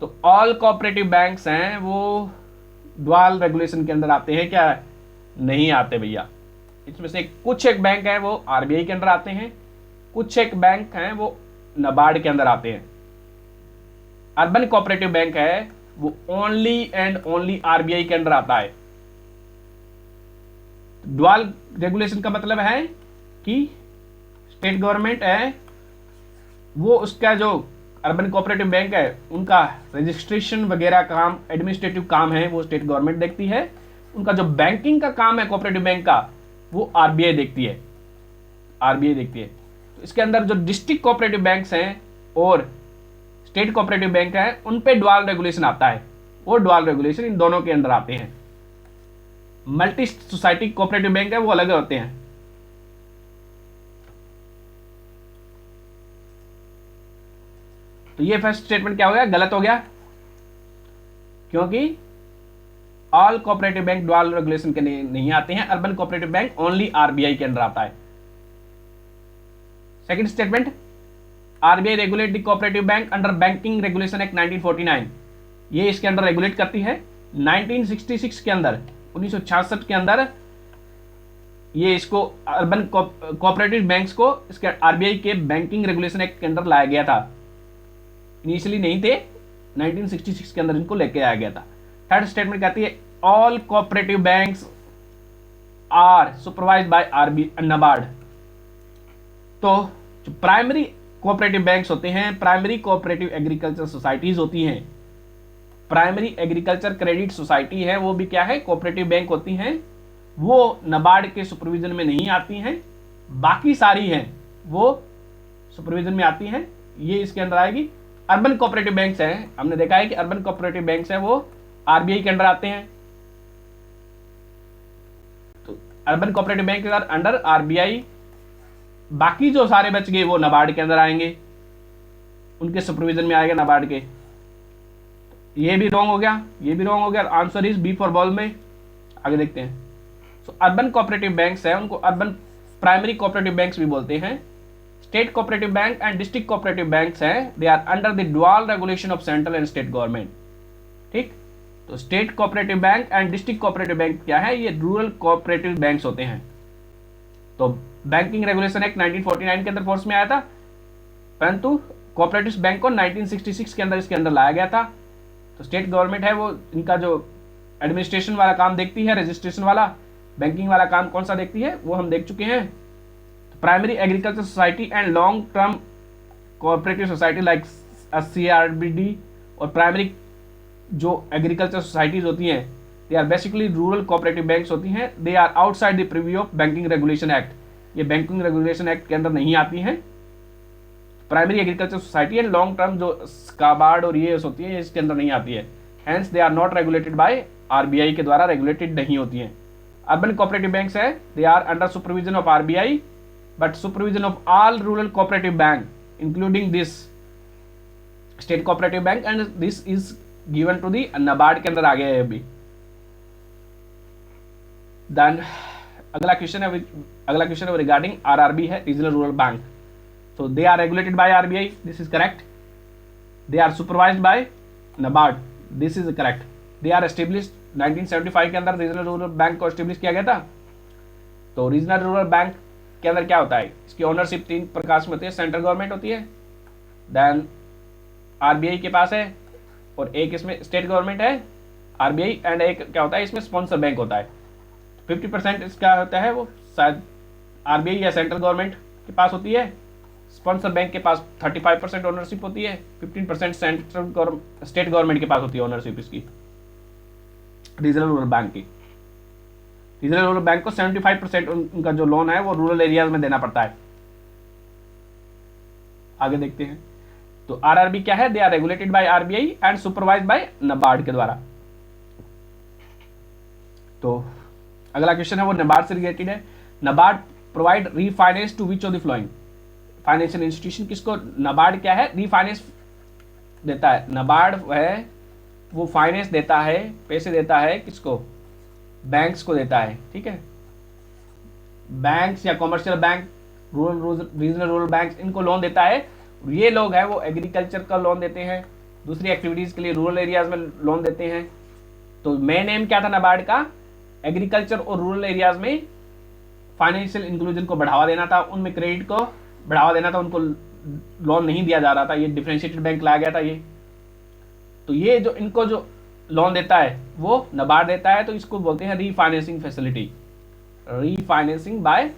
तो ऑल कोऑपरेटिव बैंक्स हैं वो ड्यूअल रेगुलेशन के अंदर आते हैं क्या? नहीं आते भैया। इसमें से कुछ एक बैंक हैं वो आरबीआई के अंदर आते हैं, कुछ एक बैंक हैं वो नाबार्ड के अंदर आते हैं। अर्बन कोऑपरेटिव बैंक है वो ओनली एंड ओनली आरबीआई के अंदर आता है। ड्यूअल रेगुलेशन का मतलब है कि स्टेट गवर्नमेंट है वो, उसका जो अर्बन कोऑपरेटिव बैंक है उनका रजिस्ट्रेशन वगैरह काम, एडमिनिस्ट्रेटिव काम है वो स्टेट गवर्नमेंट देखती है। उनका जो बैंकिंग का काम है कोऑपरेटिव बैंक का वो आरबीआई देखती है, आरबीआई देखती है। तो इसके अंदर जो डिस्ट्रिक्ट कोऑपरेटिव बैंक्स हैं और स्टेट कोऑपरेटिव बैंक है उन पे ड्यूअल रेगुलेशन आता है, वो ड्यूअल रेगुलेशन इन दोनों के अंदर आते हैं। मल्टी सोसाइटी कोऑपरेटिव बैंक है वो अलग होते हैं। तो ये फर्स्ट स्टेटमेंट क्या हो गया? गलत हो गया, क्योंकि all cooperative bank dual regulation के नहीं आते हैं। Urban cooperative bank only RBI के अंदर आता है। Second statement, RBI regulate the cooperative bank under banking regulation act 1949। ये इसके अंदर रेगुलेट करती है। 1966 के अंदर, 1966 के अंदर ये इसको अर्बन कोऑपरेटिव बैंक्स को इसके आरबीआई के बैंकिंग रेगुलेशन एक्ट के अंदर लाया गया था। इनिशियली नहीं थे, 1966 के अंदर इनको लेके आया गया था। थर्ड स्टेटमेंट कहती है all cooperative banks are supervised by RBI NABARD. तो जो प्राइमरी कोऑपरेटिव बैंक्स होते हैं, प्राइमरी कोऑपरेटिव एग्रीकल्चर सोसाइटीज होती हैं, प्राइमरी एग्रीकल्चर क्रेडिट सोसाइटी है वो भी क्या है? कोऑपरेटिव बैंक होती हैं। वो नाबार्ड के सुपरविजन में नहीं आती हैं, बाकी सारी हैं वो सुपरविजन में आती हैं। ये इसके अंदर आएगी। अर्बन कोऑपरेटिव बैंक्स हैं, हमने देखा है कि अर्बन कोऑपरेटिव बैंक्स हैं वो आरबीआई के अंडर आते हैं। तो अर्बन कोऑपरेटिव बैंक के अंडर आरबीआई, बाकी जो सारे बच गए वो नाबार्ड के अंदर आएंगे, उनके सुपरविजन में आएगा नाबार्ड के। ये भी रॉन्ग हो गया, ये भी रॉन्ग हो गया। आंसर इज बी फॉर बॉल में। आगे देखते हैं। सो अर्बन कोऑपरेटिव बैंक्स है उनको अर्बन प्राइमरी कोऑपरेटिव बैंक्स भी बोलते हैं। State cooperative bank and district cooperative banks हैं, they are under the dual regulation of central and state government. ठीक, तो state cooperative bank and district cooperative bank क्या है? ये रूरल कोऑपरेटिव बैंक्स होते हैं। तो बैंकिंग रेगुलेशन एक्ट 1949 के अंदर फोर्स में आया था, परंतु कोऑपरेटिव बैंक को 1966 के अंदर इसके अंदर लाया गया था। तो स्टेट गवर्नमेंट है वो इनका जो एडमिनिस्ट्रेशन वाला काम देखती है, रजिस्ट्रेशन वाला, बैंकिंग वाला काम कौन सा देखती है वो हम देख चुके हैं। तो primary agriculture society and long term cooperative society like CRBD और प्राइमरी जो एग्रीकल्चर सोसाइटीज होती हैं, they are basically rural cooperative banks होती हैं। They are outside the preview of banking regulation act. ये बैंकिंग रेगुलेशन एक्ट के अंदर नहीं आती हैं। Primary agriculture society and long term जो स्काबार्ड और ये होती है इसके अंदर नहीं आती है। Hence they are not regulated by RBI के द्वारा रेगुलेटेड नहीं होती हैं। अर्बन कोऑपरेटिव बैंक्स है, they are under supervision of RBI but supervision of all rural cooperative bank including this state cooperative bank and this is given to the NABARD के अंदर आ गया है अभी। देन अगला क्वेश्चन है रिगार्डिंग आरआरबी है, regional rural bank. So they are regulated by RBI. This is correct. They are supervised by NABARD. This is correct. They are established 1975 के अंदर रीजनल रूरल बैंक को एस्टेब्लिश किया गया था। तो रीजनल रूरल बैंक के अंदर क्या होता है, इसकी ओनरशिप 3 प्रकार से होती है। सेंट्रल गवर्नमेंट होती है, देन आरबीआई के पास है, और एक इसमें स्टेट गवर्नमेंट है आरबीआई, एंड एक क्या होता है इसमें स्पॉन्सर बैंक होता है। 50% इसका होता है वो शायद आरबीआई या सेंट्रल गवर्नमेंट के पास होती है, स्पॉन्सर बैंक के पास 35% ओनरशिप होती है, 15% स्टेट गवर्नमेंट के पास होती है ओनरशिप इसकी रीजनल रूरल बैंक की। रीजनल रूरल बैंक को 75% उनका जो लोन है वो रूरल एरियाज में देना पड़ता है। आगे देखते हैं। तो आरआरबी क्या है, they are regulated by RBI and supervised by NABARD के द्वारा। तो अगला क्वेश्चन है वो नाबार्ड से रिलेटेड है। NABARD provide refinance to which of the following financial institution. किसको नाबार्ड क्या है, रीफाइनेंस देता है। नाबार्ड है वो फाइनेंस देता है, पैसे देता है किसको, बैंक्स को देता है, ठीक है। बैंक्स या commercial bank, regional rural bank, इनको लोन देता है। ये लोग हैं वो एग्रीकल्चर का लोन देते हैं, दूसरी एक्टिविटीज के लिए रूरल एरियाज में लोन देते हैं। तो मेन एम क्या था नाबार्ड का, एग्रीकल्चर और रूरल एरियाज में फाइनेंशियल इंक्लूजन को बढ़ावा देना था, उनमें क्रेडिट को बढ़ावा देना था, उनको लोन नहीं दिया जा रहा था। ये डिफरेंशिएटेड बैंक लाया गया था ये। तो ये जो इनको जो लोन देता है वो नाबार्ड देता है, तो इसको बोलते हैं refinancing facility, refinancing by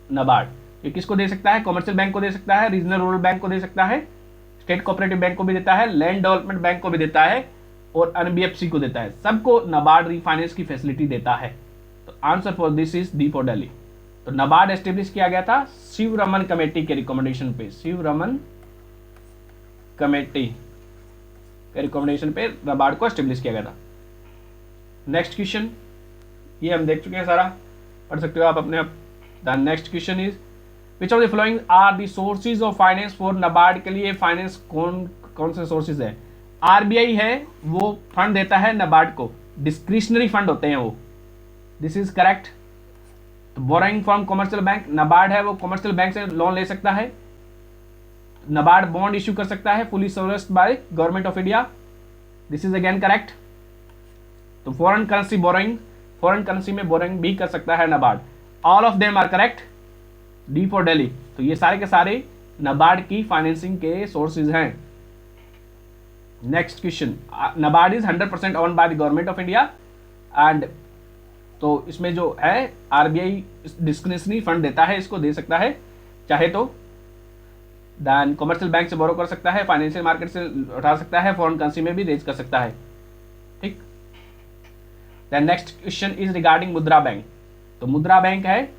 NABARD. ये किसको दे सकता है, कॉमर्शियल बैंक को दे सकता है, रीजनल रूरल बैंक को दे सकता है, स्टेट कोऑपरेटिव बैंक को भी देता है, लैंड डेवलपमेंट बैंक को भी देता है, और एनबीएफसी को देता है। सबको नाबार्ड रीफाइनेंस की फैसिलिटी देता है। तो answer for this is D for Delhi. तो नाबार्ड एस्टेब्लिश किया गया था शिवरमन कमेटी के रिकमेंडेशन पे, शिवरमन कमेटी के रिकमेंडेशन पे नाबार्ड को एस्टेब्लिश किया गया था। नेक्स्ट क्वेश्चन, ये हम देख चुके हैं सारा, पढ़ सकते हो आप अपने आप। The next question is which of the following are the sources of finance for NABARD के लिए फाइनेंस कौन से सोर्सेज है। आरबीआई है वो फंड देता है नाबार्ड को, डिस्क्रिशनरी फंड होते हैं वो, दिस इज करेक्ट। तो borrowing from commercial bank, NABARD है वो कॉमर्शियल बैंक से लोन ले सकता है। नाबार्ड बॉन्ड इश्यू कर सकता है fully serviced by government of India, this is again correct. तो foreign currency borrowing, foreign currency में बोरोइंग भी कर सकता है NABARD. All of them are correct, D for Delhi. तो ये सारे के सारे नाबार्ड की फाइनेंसिंग के सोर्सेज हैं। Next question, NABARD is 100% owned by the government of India and, तो इसमें जो है आरबीआई डिस्क्रिशनरी फंड देता है, इसको दे सकता है चाहे तो। देन कॉमर्शियल बैंक से बोरो कर सकता है, फाइनेंशियल मार्केट से उठा सकता है, फॉरेन करेंसी में भी रेज कर सकता है, ठीक। Then next question is regarding Mudra bank. तो मुद्रा बैंक है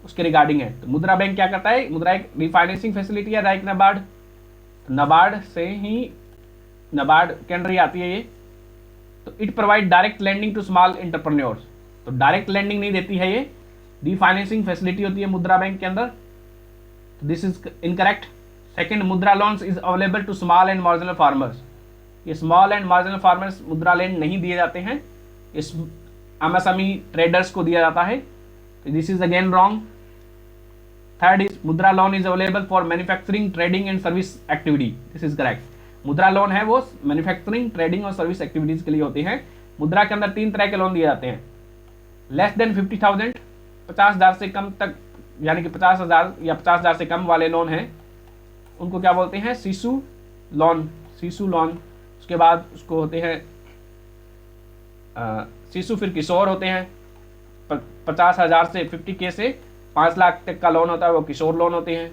उसके रिगार्डिंग है। तो मुद्रा बैंक क्या करता है, मुद्रा एक रिफाइनेंसिंग फैसिलिटी है लाइक नाबार्ड। तो नाबार्ड से ही, नाबार्ड के अंडर ही आती है ये। तो it provide direct lending to small entrepreneurs. तो डायरेक्ट लैंडिंग नहीं देती है ये, रीफाइनेंसिंग फैसिलिटी होती है मुद्रा बैंक के अंदर। This is incorrect. Second, Mudra loans is available to small and marginal farmers. ये small and marginal farmers Mudra loan नहीं दिए जाते हैं, इस एमएसएमई ट्रेडर्स को दिया जाता है। This is again wrong. Third is Mudra loan is available for manufacturing, trading and service activity, this is correct. Mudra loan है वो मैन्युफैक्चरिंग, ट्रेडिंग और सर्विस एक्टिविटीज के लिए होते हैं। मुद्रा के अंदर 3 तरह के लोन दिए जाते हैं। लेस देन 50,000, 50,000 से कम तक, यानी कि 50,000 या 50,000 से कम वाले लोन हैं, उनको क्या बोलते हैं, शिशु लोन, शिशु लोन। उसके बाद उसको होते हैं शिशु, फिर किशोर होते हैं। 50,000 से 50K से 5 लाख तक का लोन होता है वो किशोर लोन होते हैं।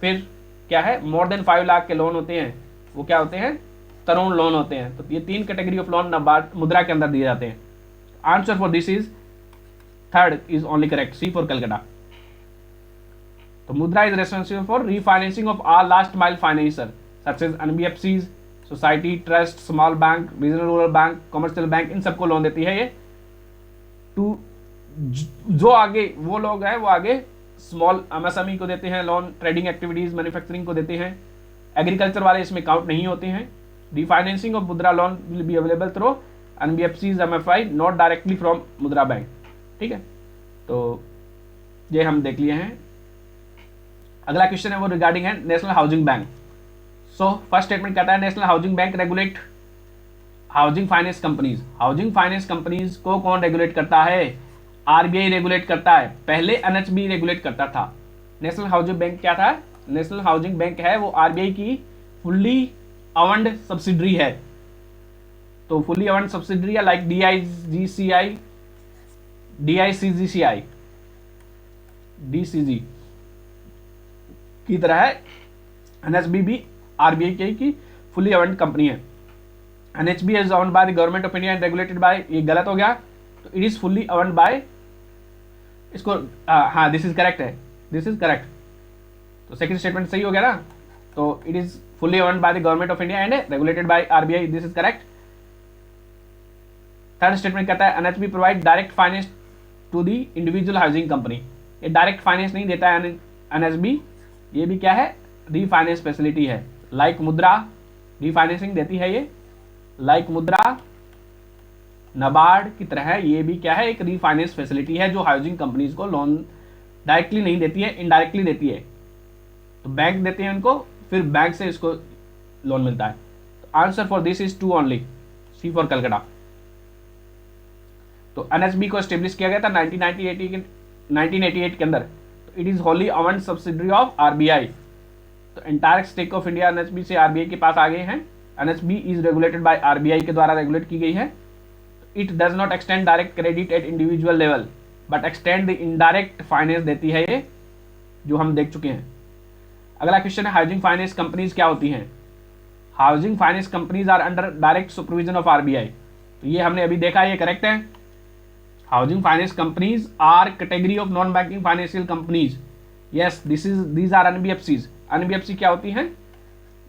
फिर क्या है, मोर देन 5 लाख के लोन होते हैं, वो क्या होते हैं, तरुण लोन होते हैं। तो ये 3 कैटेगरी ऑफ लोन नाबार्ड मुद्रा के अंदर दिए जाते हैं। Answer for this is third is only correct, C for Calcutta. तो Mudra is responsible for refinancing of all last mile financer such as NBFCs, society, trust, small bank, regional rural bank, commercial bank, इन सबको loan देती है ये। To जो आगे वो लोग हैं वो आगे स्मॉल एमएसएमई को देते हैं लोन, ट्रेडिंग एक्टिविटीज, मैन्युफैक्चरिंग को देते हैं। एग्रीकल्चर वाले इसमें काउंट नहीं होते हैं। रीफाइनेंसिंग ऑफ मुद्रा loan will be available through NBFCs MFI, not directly from मुद्रा बैंक। ठीक है, तो ये हम देख लिए हैं। अगला क्वेश्चन है वो रिगार्डिंग है नेशनल हाउसिंग बैंक। सो फर्स्ट स्टेटमेंट कहता है national housing bank regulate housing finance companies. Housing finance companies को कौन रेगुलेट करता है? आरबीआई रेगुलेट करता है। पहले एनएचबी रेगुलेट करता था। नेशनल हाउसिंग बैंक क्या था? नेशनल हाउसिंग बैंक है वो आरबीआई की फुल्ली अवन्ड सब्सिडरी है। तो फुल्ली अवन्ड सब्सिडरी है लाइक डीआईजीसीआई, डीआईसीजीसीआई, डीसीजी की तरह है। एनएचबी भी आरबीआई की फुल्ली अवन्ड कंपनी है। NHB is owned by the government of India and regulated bye, ये गलत हो गया, तो इट इज फुल्ली अवन्ड बाय, इसको हाँ दिस इज करेक्ट है, दिस इज करेक्ट। तो सेकंड स्टेटमेंट सही हो गया ना। तो it is fully owned by the government of India and regulated by RBI, this is correct. Third statement कहता है NHB provide direct finance to the individual housing company. ये direct finance नहीं देता है एनएचबी, ये भी क्या है? रीफाइनेंस फैसिलिटी है। लाइक मुद्रा रीफाइनेंसिंग देती है ये, लाइक मुद्रा नाबार्ड की तरह है, ये भी क्या है? एक रीफाइनेंस फैसिलिटी है जो हाउसिंग कंपनीज को लोन डायरेक्टली नहीं देती है, इनडायरेक्टली देती है। तो बैंक देते हैं उनको, फिर बैंक से इसको लोन मिलता है। तो answer for this is 2 only, C for Calcutta. तो एनएचबी को एस्टेब्लिश किया गया था 1988 के अंदर। तो it is wholly owned subsidiary of RBI. तो entire stake of India NHB से आरबीआई के पास आ गए हैं। NHB is regulated by RBI के द्वारा रेगुलेट की गई है। It does not extend direct credit at individual level but extend the indirect finance देती है ये, जो हम देख चुके हैं। अगला क्वेश्चन है हाउसिंग फाइनेंस कंपनीज क्या होती हैं? Housing finance companies are under direct supervision of RBI. तो ये हमने अभी देखा, ये करेक्ट है। Housing finance companies are category of non banking financial companies. Yes, these are NBFCs. NBFC क्या होती हैं?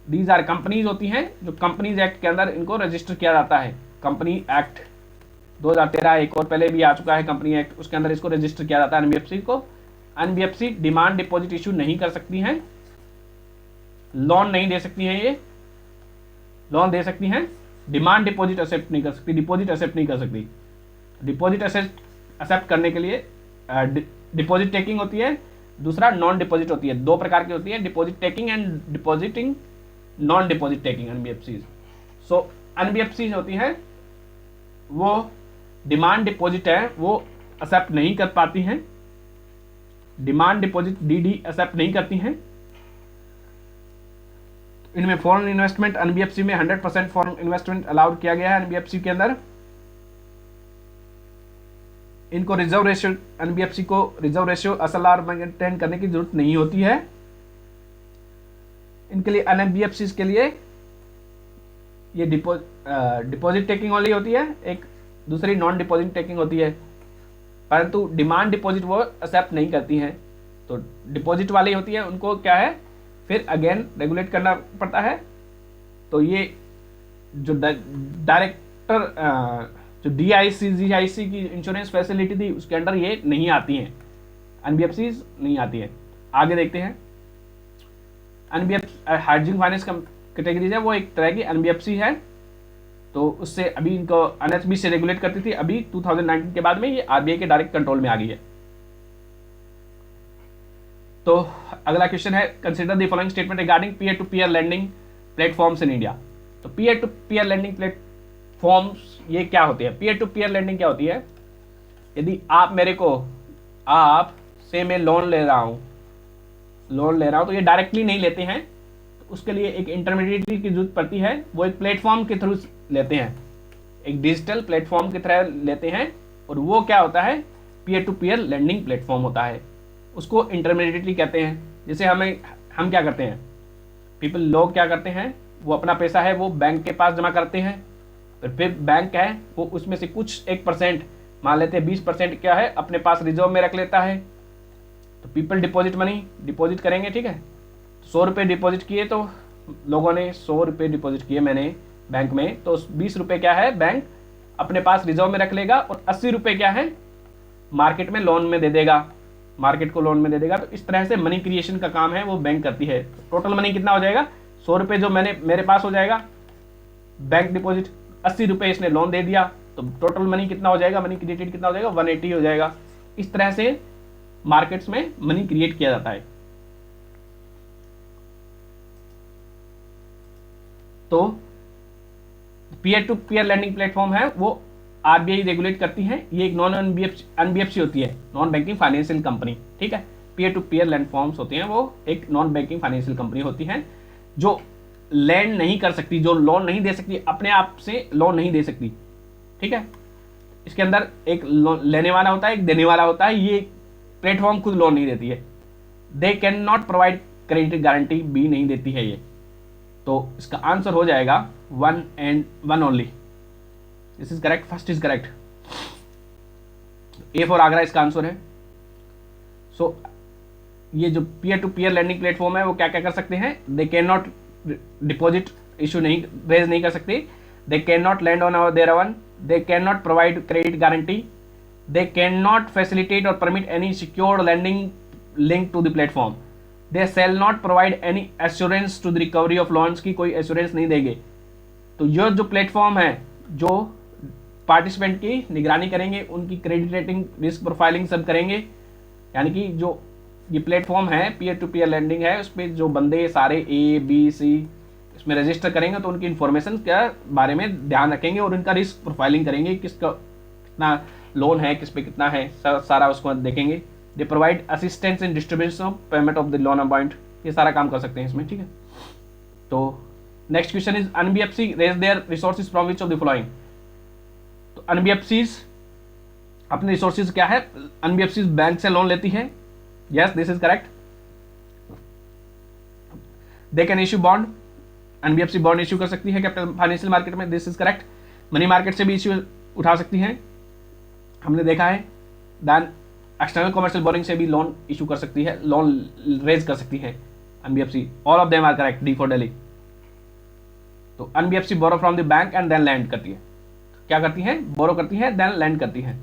दीज आर कंपनीज होती हैं जो कंपनीज एक्ट के अंदर इनको रजिस्टर किया जाता है। कंपनी एक्ट 2013 एक और पहले भी आ चुका है कंपनी एक्ट, उसके अंदर इसको रजिस्टर किया जाता है एनबीएफसी को। एनबीएफसी डिमांड डिपॉजिट इशू नहीं कर सकती हैं, लोन नहीं दे सकती हैं। ये लोन दे सकती हैं, डिमांड डिपॉजिट एक्सेप्ट नहीं कर सकती, डिपॉजिट एक्सेप्ट नहीं कर सकती। डिपॉजिट एक्सेप्ट करने के लिए डिपॉजिट टेकिंग होती है, दूसरा नॉन डिपॉजिट होती है। दो प्रकार की होती है, deposit taking and depositing, non deposit taking NBFCs. So NBFCs होती हैं वो डिमांड डिपॉजिट है वो एक्सेप्ट नहीं कर पाती हैं, डिमांड डिपॉजिट डीडी एक्सेप्ट नहीं करती हैं। इनमें फॉरेन इन्वेस्टमेंट एनबीएफसी में 100% फॉरेन इन्वेस्टमेंट अलाउड किया गया है एनबीएफसी के अंदर। इनको रिजर्व रेशियो, एनबीएफसी को रिजर्व रेशियो एसएलआर मेंटेन करने की जरूरत नहीं होती है। इनके लिए एनबीएफसी के लिए ये डिपॉजिट टेकिंग वाली होती है, एक दूसरी नॉन डिपॉजिट टेकिंग होती है, परंतु डिमांड डिपॉजिट वो एक्सेप्ट नहीं करती हैं। तो डिपॉजिट वाली होती है, उनको क्या है फिर अगेन रेगुलेट करना पड़ता है। तो ये जो डायरेक्टर जो डीआईसीजीआईसी की इंश्योरेंस फैसिलिटी थी उसके अंडर ये नहीं आती हैं, एनबीएफसी नहीं आती है। आगे देखते हैं एनबीएफसी हाउसिंग फाइनेंस कैटेगरीज है, वो एक तरह की एनबीएफसी है। तो उससे अभी इनको एनएचबी से रेगुलेट करती थी, अभी 2019 के बाद में ये आरबीआई के डायरेक्ट कंट्रोल में आ गई है। तो अगला क्वेश्चन है consider the following statement regarding peer to peer lending platforms in India. तो peer to peer lending platforms ये क्या होती है? पीयर टू पीयर लेंडिंग क्या होती है? यदि आप मेरे को, आप से मैं लोन ले रहा हूँ तो ये डायरेक्टली नहीं लेते हैं, तो उसके लिए एक इंटरमीडिएटरी की जरूरत पड़ती है। वो एक प्लेटफॉर्म के थ्रू लेते हैं, एक डिजिटल प्लेटफॉर्म की तरह लेते हैं, और वो क्या होता है? Peer to peer lending platform होता है, उसको इंटरमीडिएटरी कहते हैं। जैसे हम क्या करते हैं, लोग क्या करते हैं, वो अपना पैसा है वो बैंक के पास जमा करते हैं, फिर बैंक है वो उसमें से कुछ 1% मान लेते हैं, 20% क्या है अपने पास रिजर्व में रख लेता है। तो पीपल डिपॉजिट मनी डिपॉजिट करेंगे, ठीक है। 100 रुपये डिपॉजिट किए, तो लोगों ने 100 रुपये डिपॉजिट किए मैंने बैंक में, तो 20 रुपये क्या है बैंक अपने पास रिजर्व में रख लेगा, और 80 रुपये क्या है मार्केट में लोन में दे देगा। मार्केट को लोन में दे देगा। तो इस तरह से मनी क्रिएशन का काम है वो बैंक करती है। टोटल मनी कितना हो जाएगा, 100 रुपये जो मेरे पास हो जाएगा बैंक डिपॉजिट, 80 रुपये इसने लोन दे दिया, तो टोटल मनी कितना हो जाएगा, मनी क्रिएटेड कितना हो जाएगा, 180 हो जाएगा। इस तरह से मार्केट्स में मनी क्रिएट किया जाता है। तो peer to peer lending platform है वो आरबीआई रेगुलेट करती है। ये एक नॉन एनबीएफसी होती है, नॉन बैंकिंग फाइनेंशियल कंपनी, ठीक है। Peer to peer lend forms होती हैं वो एक नॉन बैंकिंग फाइनेंशियल कंपनी होती हैं जो लैंड नहीं कर सकती, जो लोन नहीं दे सकती, अपने आप से लोन नहीं दे सकती, ठीक है। इसके अंदर एक लेने वाला होता है, एक देने वाला होता है। ये प्लेटफॉर्म खुद लोन नहीं देती है। दे can not provide credit guarantee भी नहीं देती है ये। तो इसका आंसर हो जाएगा 1 and 1 only. This is correct, first is correct. A for Agra इसका आंसर है। सो ये जो peer to peer lending platform है वो क्या क्या कर सकते हैं, they can not deposit issue नहीं, रेज नहीं कर सकते, they can not lend on their own, they can not provide credit guarantee, they cannot facilitate or permit any secured lending linked to the platform, they shall not provide any assurance to the recovery of loans की कोई assurance नहीं देंगे। तो यह जो platform है जो participant की निगरानी करेंगे, उनकी क्रेडिट रेटिंग, रिस्क प्रोफाइलिंग सब करेंगे। यानी कि जो ये प्लेटफॉर्म है पीयर टू पीयर लैंडिंग है, उस पर जो बंदे सारे ए बी सी इसमें रजिस्टर करेंगे तो उनकी इन्फॉर्मेशन के बारे में ध्यान रखेंगे और उनका रिस्क प्रोफाइलिंग करेंगे, किसका कितना लोन है, किस पे कितना है, सारा उसको देखेंगे। They provide assistance in distribution of payment of the loan amount, ये सारा काम कर सकते हैं इसमें, ठीक है। तो next question is NBFC raise their resources from which of the following. तो एनबीएफसीज अपने रिसोर्सेज क्या है, एनबीएफसी बैंक से लोन लेती है, yes this is correct. They can issue bond, NBFC bond issue कर सकती है कैपिटल फाइनेंशियल मार्केट में, this is correct. Money market से भी इश्यू उठा सकती है, हमने देखा है। देन एक्सटर्नल कमर्शियल बोरिंग से भी लोन इशू कर सकती है, लोन रेज कर सकती है NBFC. All of them are correct, D for Delhi. तो NBFC borrow from the bank and then lend करती है, क्या करती है, बोरो करती है देन लैंड करती है।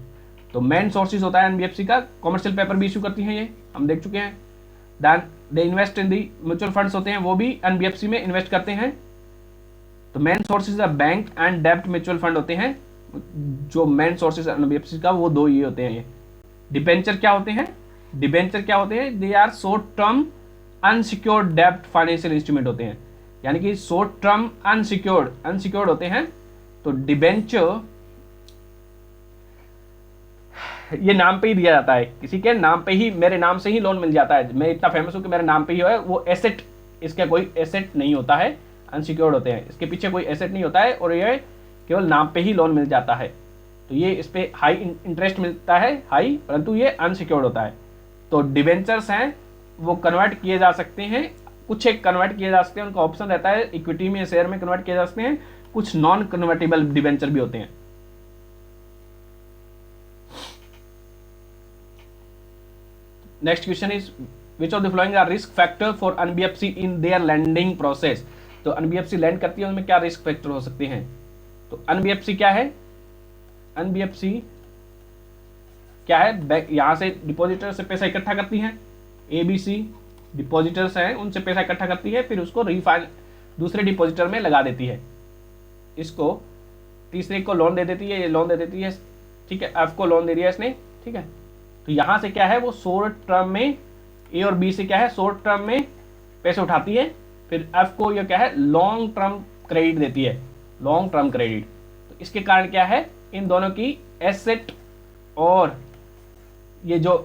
तो मेन सोर्सेज होता है एनबीएफसी का, कमर्शियल पेपर भी इशू करती है, ये हम देख चुके हैं। Then they invest in the mutual funds होते हैं, वो भी एनबीएफसी में इन्वेस्ट करते हैं। तो मेन सोर्सेज बैंक एंड डेब्ट म्यूचुअल फंड होते हैं, जो मेन सोर्सेज एनबीएफसी का वो दो ही होते हैं। ये डिबेंचर क्या होते हैं, डिबेंचर क्या होते हैं, they are short term unsecured डेब्ट फाइनेंशियल इंस्ट्रूमेंट होते हैं, यानी कि शॉर्ट टर्म अनसिक्योर्ड होते हैं। तो डिबेंचर ये नाम पे ही दिया जाता है, किसी के नाम पे ही, मेरे नाम से ही लोन मिल जाता है, मैं इतना फेमस हूं कि मेरे नाम पे ही है, वो एसेट, इसका कोई एसेट नहीं होता है, अनसिक्योर्ड होते हैं, इसके पीछे कोई एसेट नहीं होता है और ये केवल नाम पे ही लोन मिल जाता है। तो ये इस पे हाई इंटरेस्ट मिलता है, हाई, परंतु ये अनसिक्योर्ड होता है। तो डिबेंचर्स हैं वो कन्वर्ट किए जा सकते हैं, कुछ एक कन्वर्ट किए जा सकते हैं, उनका ऑप्शन रहता है इक्विटी में, शेयर में कन्वर्ट किए जा सकते हैं, कुछ नॉन कन्वर्टेबल डिबेंचर भी होते हैं। Next question is which of the following are risk factor for NBFC in their lending process. तो एनबीएफसी लैंड करती है, उनमें क्या रिस्क फैक्टर हो सकते हैं। तो एनबीएफसी क्या है, एनबीएफसी क्या है, यहां से डिपॉजिटर से पैसा इकट्ठा करती है, एबीसी डिपॉजिटर्स हैं उनसे पैसा इकट्ठा करती है, फिर उसको रिफाइन दूसरे डिपॉजिटर में लगा देती है, इसको तीसरे को लोन दे देती है, ये लोन दे देती है, ठीक है, एफ को लोन दे दिया इसने, ठीक है। तो यहां से क्या है, वो शॉर्ट टर्म में, ए और बी से क्या है, शॉर्ट टर्म में पैसे उठाती है, फिर एफ को ये क्या है, लॉन्ग टर्म क्रेडिट देती है, लॉन्ग टर्म क्रेडिट। तो इसके कारण क्या है, इन दोनों की एसेट और ये जो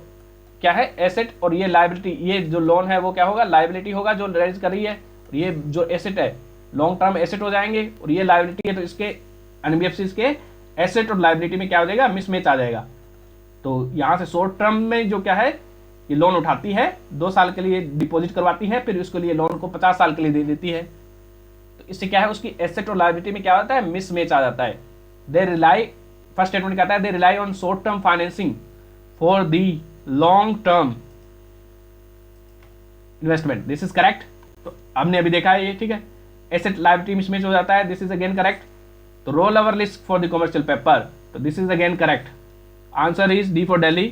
क्या है, एसेट और ये लायबिलिटी, ये जो लोन है वो क्या होगा, लायबिलिटी होगा जो रेज कर रही है, ये जो एसेट है लॉन्ग टर्म एसेट हो जाएंगे और ये लायबिलिटी है, तो इसके एनबीएफसी के एसेट और लायबिलिटी में क्या हो जाएगा, मिसमैच आ जाएगा। तो यहाँ से शॉर्ट टर्म में जो क्या है, ये लोन उठाती है, 2 साल के लिए डिपॉजिट करवाती है, फिर उसके लिए लोन को 50 साल के लिए दे देती है। तो इससे क्या है, उसकी एसेट और लायबिलिटी में क्या होता है, मिसमैच आ जाता है। दे रिलाई, फर्स्ट स्टेटमेंट कहता है, they rely on short term financing for the long term investment, this is correct. तो हमने अभी देखा है ये, ठीक है, एसेट लायबिलिटी मिसमैच हो जाता है, दिस इज अगेन करेक्ट। तो roll over risk for the commercial paper, तो this is again correct, answer is D for Delhi.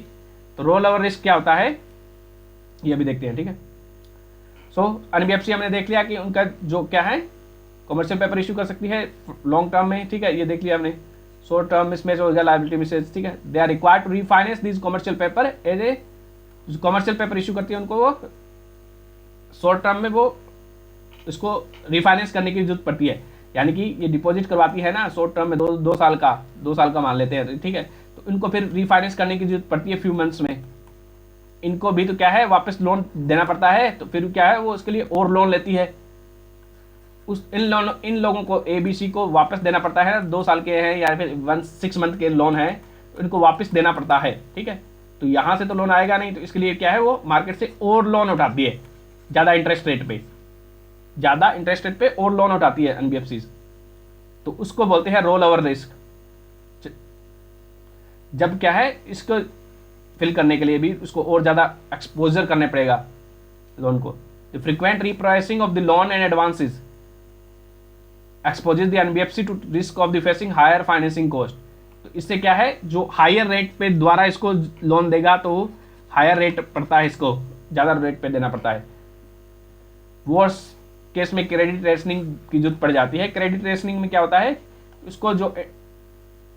तो रोल ओवर रिस्क क्या होता है, ये भी देखते हैं, ठीक है। सो एनबीएफसी हमने देख लिया कि उनका जो क्या है, कमर्शियल पेपर इशू कर सकती है लॉन्ग टर्म में, ठीक है, ये देख लिया हमने। शॉर्ट टर्म मिसमैच हो गया, लायबिलिटी मिसमैच, ठीक है। They are required to refinance this commercial paper as a, जो कमर्शियल पेपर इशू करती है उनको वो शॉर्ट टर्म में वो इसको रिफाइनेंस करने की जरूरत पड़ती है। यानी कि ये डिपॉजिट करवाती है ना शॉर्ट टर्म में, दो साल का मान लेते हैं, ठीक है, तो इनको फिर रिफाइनेंस करने की जरूरत पड़ती है फ्यू मंथ्स में। इनको भी तो क्या है, वापस लोन देना पड़ता है, तो फिर क्या है वो उसके लिए और लोन लेती है। इन लोगों को ABC को वापस देना पड़ता है, 2 साल के हैं या फिर 6 मंथ के लोन है, तो इनको वापस देना पड़ता है, ठीक है। तो यहाँ से तो लोन आएगा नहीं, तो इसके लिए क्या है वो मार्केट से और लोन उठाती है ज़्यादा इंटरेस्ट रेट पे और लोन उठाती है एनबीएफसी, तो उसको बोलते हैं रोल ओवर रिस्क। जब क्या है इसको फिल करने के लिए भी उसको और ज़्यादा एक्सपोजर करने पड़ेगा लोन को। The frequent repricing of the loan and advances exposes the NBFC to risk of the facing higher financing cost. तो इससे क्या है, जो हायर रेट पे द्वारा इसको लोन देगा तो हायर रेट पड़ता है, इसको ज़्यादा रेट पे देना पड़ता है। वर्स केस में क्रेडिट रेशनिंग की जरूरत पड़ जाती है। क्रेडिट रेशनिंग में क्या होता है, उसको जो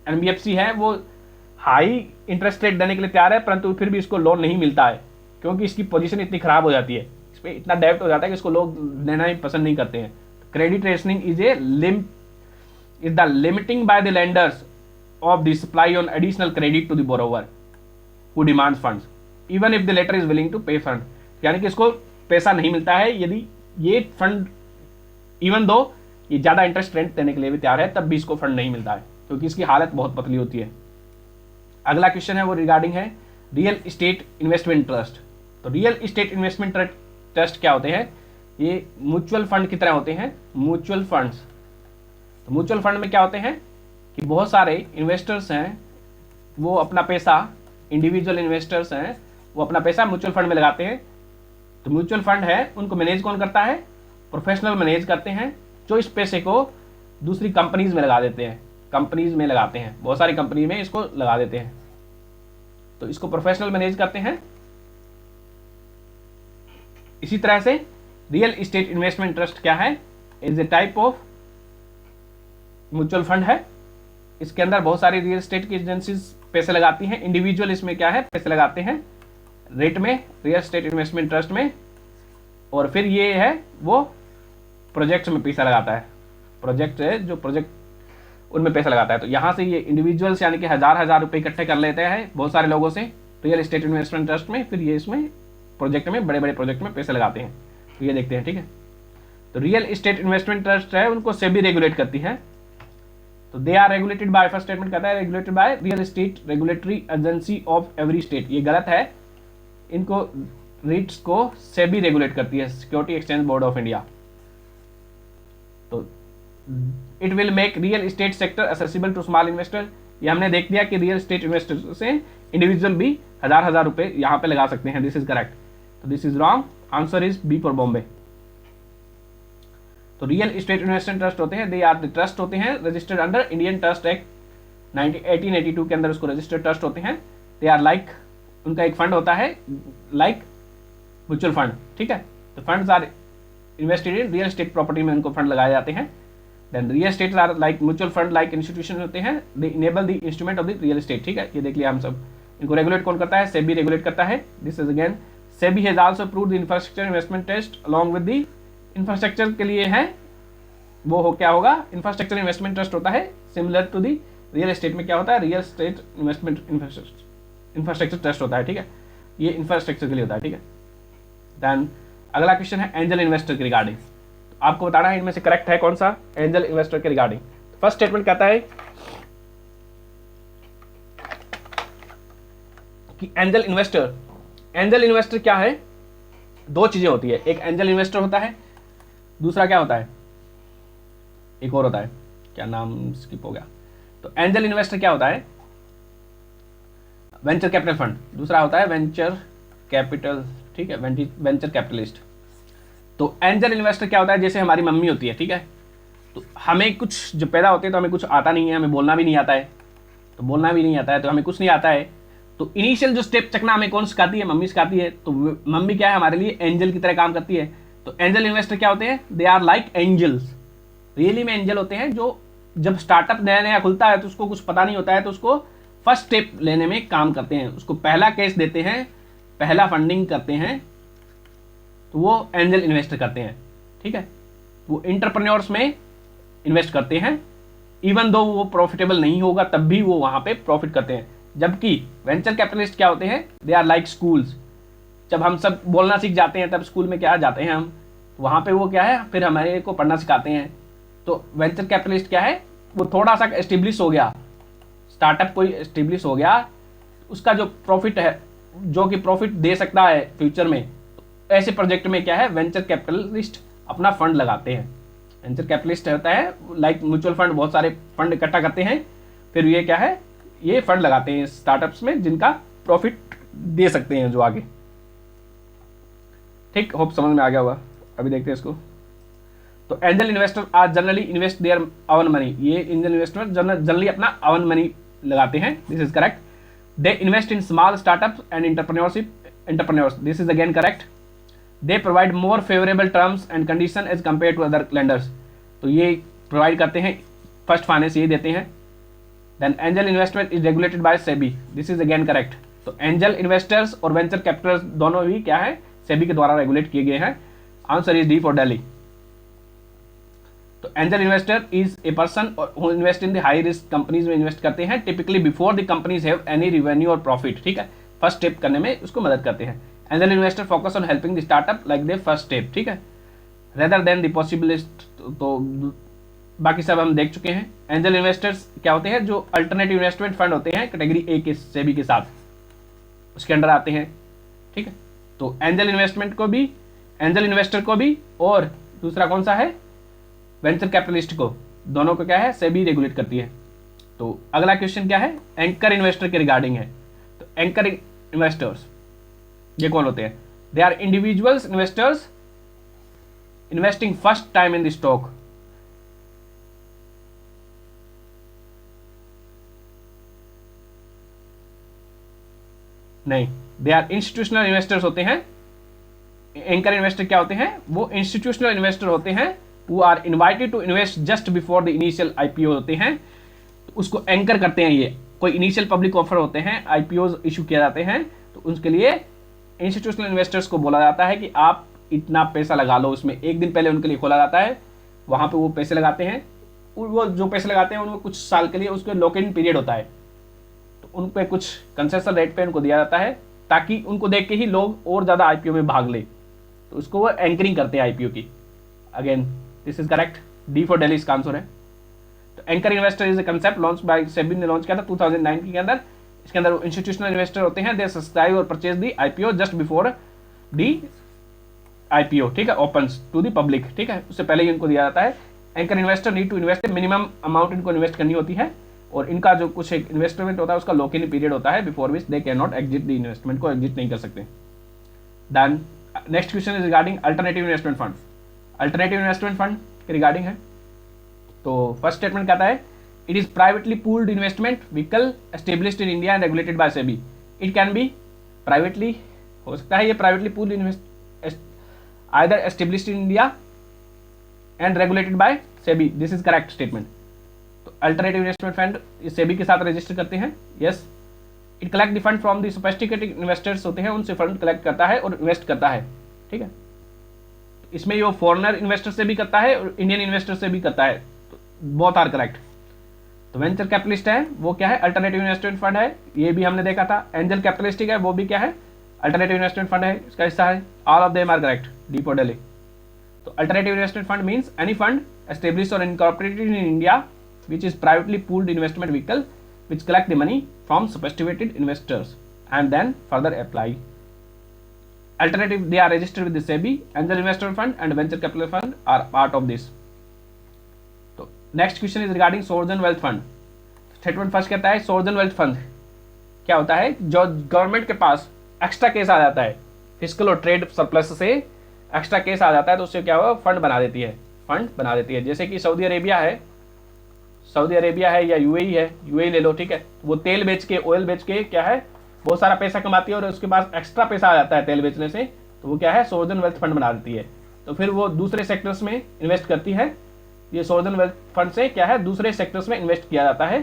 एनबीएफसी है वो हाई इंटरेस्ट रेट देने के लिए तैयार है, परंतु फिर भी इसको लोन नहीं मिलता है, क्योंकि इसकी पोजीशन इतनी खराब हो जाती है, इस पर इतना डेब्ट हो जाता है कि इसको लोग लेना ही पसंद नहीं करते हैं। Credit rationing is the limiting by the lenders of the supply on additional credit to the borrower who demands funds even if the latter is willing to pay fund. यानी कि इसको पैसा नहीं मिलता है यदि ये फंड, इवन दो ये ज़्यादा इंटरेस्ट रेट देने के लिए भी तैयार है, तब भी इसको फंड नहीं मिलता है, क्योंकि इसकी हालत बहुत पतली होती है। अगला क्वेश्चन है वो रिगार्डिंग है रियल इस्टेट इन्वेस्टमेंट ट्रस्ट। तो रियल इस्टेट इन्वेस्टमेंट ट्रस्ट क्या होते हैं, ये म्यूचुअल फंड की तरह होते हैं, म्यूचुअल फंड्स। तो म्यूचुअल फंड में क्या होते हैं कि बहुत सारे इन्वेस्टर्स हैं, वो अपना पैसा, इंडिविजुअल इन्वेस्टर्स हैं, वो अपना पैसा म्यूचुअल फंड में लगाते हैं। तो म्यूचुअल फंड है, उनको मैनेज कौन करता है, प्रोफेशनल मैनेज करते हैं, जो इस पैसे को दूसरी कंपनीज में लगा देते हैं, कंपनीज में लगाते हैं, बहुत सारी कंपनी में इसको लगा देते हैं, तो इसको प्रोफेशनल मैनेज करते हैं। इसी तरह से रियल इस्टेट इन्वेस्टमेंट ट्रस्ट क्या है, is a type of mutual fund है। इसके अंदर बहुत सारी रियल एस्टेट की एजेंसीज पैसे लगाती हैं, इंडिविजुअल इसमें क्या है पैसे लगाते हैं रेट में, रियल एस्टेट इन्वेस्टमेंट ट्रस्ट में, और फिर ये है वो प्रोजेक्ट्स में पैसा लगाता है, प्रोजेक्ट है जो प्रोजेक्ट उनमें पैसा लगाता है। तो यहाँ से ये इंडिविजुअल्स यानी कि हजार रुपए इकट्ठे कर लेते हैं बहुत सारे लोगों से रियल एस्टेट इन्वेस्टमेंट ट्रस्ट में, फिर ये इसमें प्रोजेक्ट में, बड़े बड़े प्रोजेक्ट में पैसे लगाते हैं। तो ये देखते हैं, ठीक है। तो रियल एस्टेट इन्वेस्टमेंट ट्रस्ट है, उनको सेबी रेगुलेट करती है। तो they are regulated by, first statement कहता है regulated by real estate regulatory agency of every state, ये गलत है। इनको रीट्स को सेबी रेगुलेट करती है, security exchange board of India. तो it will make real estate sector accessible to small investor. ये हमने देख लिया कि रियल एस्टेट इन्वेस्टर से इंडिविजुअल भी हजार रुपए यहाँ पे लगा सकते हैं, दिस इज करेक्ट। तो this is wrong, answer is B for Bombay. तो रियल एस्टेट इन्वेस्टमेंट ट्रस्ट होते हैं, दे आर द ट्रस्ट होते हैं registered under Indian trust act 1882 के अंदर उसको रजिस्टर्ड ट्रस्ट होते हैं। दे आर लाइक, उनका एक फंड होता है लाइक म्यूचुअल फंड, ठीक है। तो funds are invested in real estate property में, उनको फंड लगाए जाते हैं। Then real estate are like mutual fund like institution होते हैं, they enable the instrument of the real estate, ठीक है। ये देख लिया हम सब। इनको रेगुलेट कौन करता है, सेबी रेगुलेट करता है। This is again SEBI has also approved the infrastructure investment trust along with the infrastructure के लिए है वो हो क्या होगा, इंफ्रास्ट्रक्चर इन्वेस्टमेंट ट्रस्ट होता है, similar to the real estate में क्या होता है real estate investment infrastructure trust होता है, ठीक है। ये इंफ्रास्ट्रक्चर के लिए होता है, ठीक है। देन अगला क्वेश्चन है एंजल इन्वेस्टर के रिगार्डिंग। तो आपको बताना है इनमें से करेक्ट है कौन सा, एंजल इन्वेस्टर के रिगार्डिंग। फर्स्ट स्टेटमेंट कहता है कि एंजल इन्वेस्टर क्या है, दो चीजें होती है, एक एंजल इन्वेस्टर होता है, दूसरा क्या होता है, एक और होता है, क्या नाम स्किप हो गया। तो एंजल इन्वेस्टर क्या होता है, वेंचर कैपिटल फंड, दूसरा होता है वेंचर कैपिटल, ठीक है, वेंचर कैपिटलिस्ट। तो एंजल इन्वेस्टर क्या होता है, जैसे हमारी मम्मी होती है, ठीक है। तो हमें कुछ जो पैदा होते हैं तो हमें कुछ आता नहीं है, हमें बोलना भी नहीं आता है, तो हमें कुछ नहीं आता है, तो इनिशियल जो स्टेप चकना हमें कौन सिखाती है? मम्मी सिखाती है। तो मम्मी क्या है, हमारे लिए एंजल की तरह काम करती है। तो एंजल इन्वेस्टर क्या होते हैं? They are like angels, really में एंजल होते हैं जो जब स्टार्टअप नया नया खुलता है तो उसको कुछ पता नहीं होता है, तो उसको फर्स्ट स्टेप लेने में काम करते हैं, उसको पहला केस देते हैं, पहला फंडिंग करते हैं, तो वो एंजल इन्वेस्टर करते हैं। ठीक है, वो इंटरप्रेन्योर्स में इन्वेस्ट करते हैं, इवन दो वो प्रॉफिटेबल नहीं होगा तब भी वो वहां पे प्रॉफिट करते हैं। जबकि वेंचर कैपिटलिस्ट क्या होते हैं? दे आर लाइक स्कूल्स, जब हम सब बोलना सीख जाते हैं तब स्कूल में क्या जाते हैं हम, वहां पे वो क्या है, फिर हमारे को पढ़ना सिखाते हैं। तो वेंचर कैपिटलिस्ट क्या है, वो थोड़ा सा एस्टेब्लिश हो गया, स्टार्टअप कोई एस्टेब्लिश हो गया, उसका जो प्रॉफिट है, जो कि प्रॉफिट दे सकता है फ्यूचर में, ऐसे प्रोजेक्ट में क्या है, वेंचर कैपिटलिस्ट अपना फंड लगाते हैं। वेंचर कैपिटलिस्ट होता है लाइक म्यूचुअल फंड, बहुत सारे फंड इकट्ठा करते हैं, फिर ये क्या है, ये फंड लगाते हैं स्टार्टअप्स में जिनका प्रॉफिट दे सकते हैं जो आगे। ठीक, होप समझ में आ गया होगा। अभी देखते हैं इसको। तो angel investor are generally invest their own money, ये एंजल इन्वेस्टर जनरली अपना ओन मनी लगाते हैं, this is correct. They invest in small startups and entrepreneurs, this is again correct. They provide more favourable terms and condition as compare to other lenders, तो ये provide करते हैं, first finance ये देते हैं। Then angel investment is regulated by SEBI, this is again correct. तो angel investors और venture capitals दोनों ही क्या है, सेबी के द्वारा रेगुलेट किए गए हैं। Answer is D for Delhi. तो angel investor is a person who invest in the high risk companies में इन्वेस्ट करते हैं, typically before the companies have any revenue और प्रॉफिट। ठीक है, फर्स्ट स्टेप करने में उसको मदद करते हैं। Angel investor focus on helping the startup like the first step, ठीक है, रेदर देन द पॉसिबलिस्ट। तो बाकी सब हम देख चुके हैं। एंजल इन्वेस्टर्स क्या होते हैं, जो अल्टरनेटिव इन्वेस्टमेंट फंड होते हैं कैटेगरी ए के सेबी के साथ, उसके अंडर आते हैं। ठीक है, तो एंजल इन्वेस्टमेंट को भी, एंजल इन्वेस्टर को भी, और दूसरा कौन सा है, वेंचर कैपिटलिस्ट को, दोनों को क्या है, सेबी रेगुलेट करती है। तो अगला क्वेश्चन क्या है, एंकर इन्वेस्टर के रिगार्डिंग है। तो एंकर इन्वेस्टर्स ये कौन होते हैं? They are individuals investors investing first time in the stock. नहीं, दे आर इंस्टीट्यूशनल इन्वेस्टर्स होते हैं। एंकर इन्वेस्टर क्या होते हैं, वो इंस्टीट्यूशनल इन्वेस्टर होते हैं, वो are invited to invest just before the initial IPO होते हैं, तो उसको एंकर करते हैं। ये कोई इनिशियल पब्लिक ऑफर होते हैं, आईपीओ इशू किए जाते हैं, तो उसके लिए इंस्टीट्यूशनल इन्वेस्टर्स को बोला जाता है कि आप इतना पैसा लगा लो उसमें। एक दिन पहले उनके लिए खोला जाता है, वहाँ पे वो पैसे लगाते हैं, वो जो पैसे लगाते हैं उनको कुछ साल के लिए उसके लॉक इन पीरियड होता है, तो उन पे कुछ कंसेशन रेट पे उनको दिया जाता है, ताकि उनको देख के ही लोग और ज़्यादा आईपीओ में भाग ले, तो उसको वो एंकरिंग करते हैं आईपीओ की। Again this is correct, D for Delhi इसका आंसर है। तो anchor investor is A concept launch by SEBI ने लॉन्च किया था 2009 के अंदर। इसके अंदर इंस्टीट्यूशनल इन्वेस्टर होते हैं, दे सब्सक्राइब और purchase the IPO just before the IPO, ठीक है, ओपन्स टू दी पब्लिक। ठीक है, उससे पहले ही इनको दिया जाता है। Anchor investor need to invest, minimum amount इनको इन्वेस्ट करनी होती है, और इनका जो कुछ एक इन्वेस्टमेंट होता है उसका लॉक इन पीरियड होता है, before which they can not exit the investment, को एग्जिट नहीं कर सकते। Then next question is regarding alternative investment fund. Alternative investment fund के रिगार्डिंग है। तो फर्स्ट स्टेटमेंट कहता है, it is privately pooled investment vehicle established in India and regulated by SEBI. It can be privately, हो सकता है ये privately pooled invest either established in India and regulated by SEBI, this is correct statement. तो alternative investment fund SEBI के साथ register करते हैं, yes. It collect the fund from the sophisticated investors होते हैं, उनसे फंड कलेक्ट करता है और इन्वेस्ट करता है। ठीक है, इसमें ये फॉरेनर इन्वेस्टर से भी करता है और इंडियन इन्वेस्टर से भी करता है, तो बोथ आर करेक्ट। तो वेंचर कैपिटलिस्ट है वो क्या है, अल्टरनेटिव इन्वेस्टमेंट फंड है, ये भी हमने देखा था। एंजल कैपिटलिस्टिक है वो भी क्या है, अल्टरनेटिव इन्वेस्टमेंट फंड है, इसका हिस्सा है। All of them are correct, D for Delhi. तो alternative investment fund means any fund established और incorporated in India which is privately pooled investment vehicle which collect the money from sophisticated investors and then further apply. Alternative, they are registered with the SEBI. Angel investment fund and venture capital fund are part of this. So next question is regarding sovereign wealth fund. Statement first कहता है sovereign wealth fund क्या होता है, जो government के पास extra case आ जाता है, physical और ट्रेड सरप्लस से एक्स्ट्रा केस आ जाता है, तो उससे क्या होगा, फंड बना देती है, फंड बना देती है। जैसे कि सऊदी अरेबिया है या यूएई है, यूएई ले लो, ठीक है, वो तेल बेच के, ऑयल बेच के क्या है, बहुत सारा पैसा कमाती है और उसके पास एक्स्ट्रा पैसा आ जाता है तेल बेचने से, तो वो क्या है, सोवर्जन वेल्थ फंड बना देती है। तो फिर वो दूसरे सेक्टर्स में इन्वेस्ट करती है। ये सोवर्जन वेल्थ फंड से क्या है, दूसरे सेक्टर्स में इन्वेस्ट किया जाता है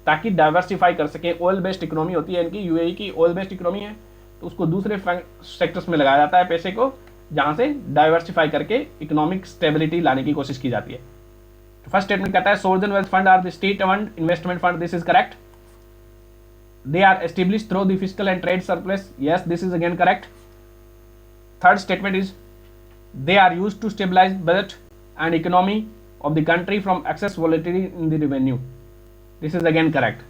ताकि डाइवर्सिफाई कर सके। ऑयल बेस्ड इकोनॉमी होती है इनकी, यूएई की ऑयल बेस्ड इकोनॉमी है, तो उसको दूसरे सेक्टर्स में लगाया जाता है पैसे को, जहां से डाइवर्सिफाई करके इकोनॉमिक स्टेबिलिटी लाने की कोशिश की जाती है। फर्स्ट स्टेटमेंट कहता है sovereign wealth fund are the state owned investment fund, this is correct. They are established through the fiscal and trade surplus, yes, this is again correct. Third statement is they are used to stabilize budget and economy of the country from excess volatility in the revenue, this is again correct.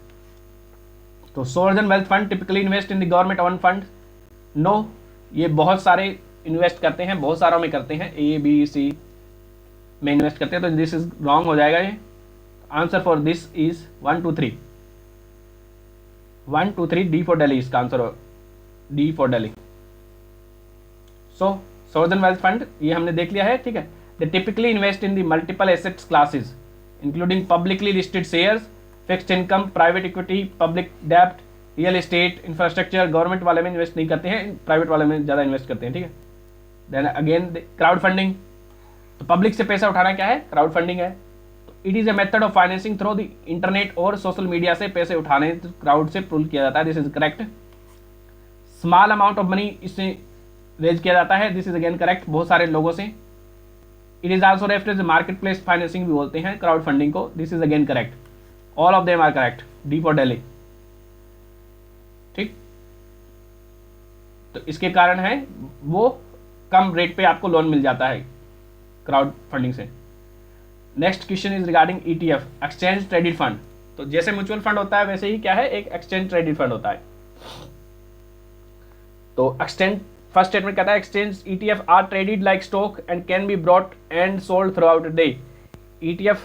तो sovereign wealth fund typically invest in the government owned fund, no, ये बहुत सारे invest करते हैं, बहुत सारों में करते हैं, ए बी सी में इन्वेस्ट करते हैं, तो दिस इज रॉन्ग हो जाएगा। ये answer for this is 1 2 3 1 2 3 D for Delhi, इसका आंसर हो D for Delhi. So सोवर्जन wealth fund ये हमने देख लिया है, ठीक है। दे typically invest in the multiple assets classes including publicly listed shares, fixed income, private equity, public डेब्ट, रियल एस्टेट, इंफ्रास्ट्रक्चर। गवर्नमेंट वाले में इन्वेस्ट नहीं करते हैं, प्राइवेट वाले में ज़्यादा इन्वेस्ट करते हैं, ठीक है। देन अगेन क्राउड फंडिंग, तो पब्लिक से पैसा उठाना क्या है, क्राउड फंडिंग है। It is a method of financing through the internet और सोशल मीडिया से पैसे उठाने, तो क्राउड से पुल किया जाता है, this is correct. Small amount of money इससे रेज किया जाता है, दिस इज अगेन करेक्ट, बहुत सारे लोगों से। It is also referred as market place financing भी बोलते हैं क्राउड फंडिंग को, this is again correct. All of them are correct, D for Delhi, ठीक। तो इसके कारण है वो कम रेट पे आपको लोन मिल जाता है क्राउड फंडिंग से। Next question is regarding ETF, exchange traded fund. तो जैसे म्यूचुअल फंड होता है वैसे ही क्या है, एक एक्सचेंज ट्रेडेड फंड होता है। तो एक्सचेंज, फर्स्ट स्टेटमेंट कहता है exchange ETF are traded like stock and can be brought and sold throughout the day. ETF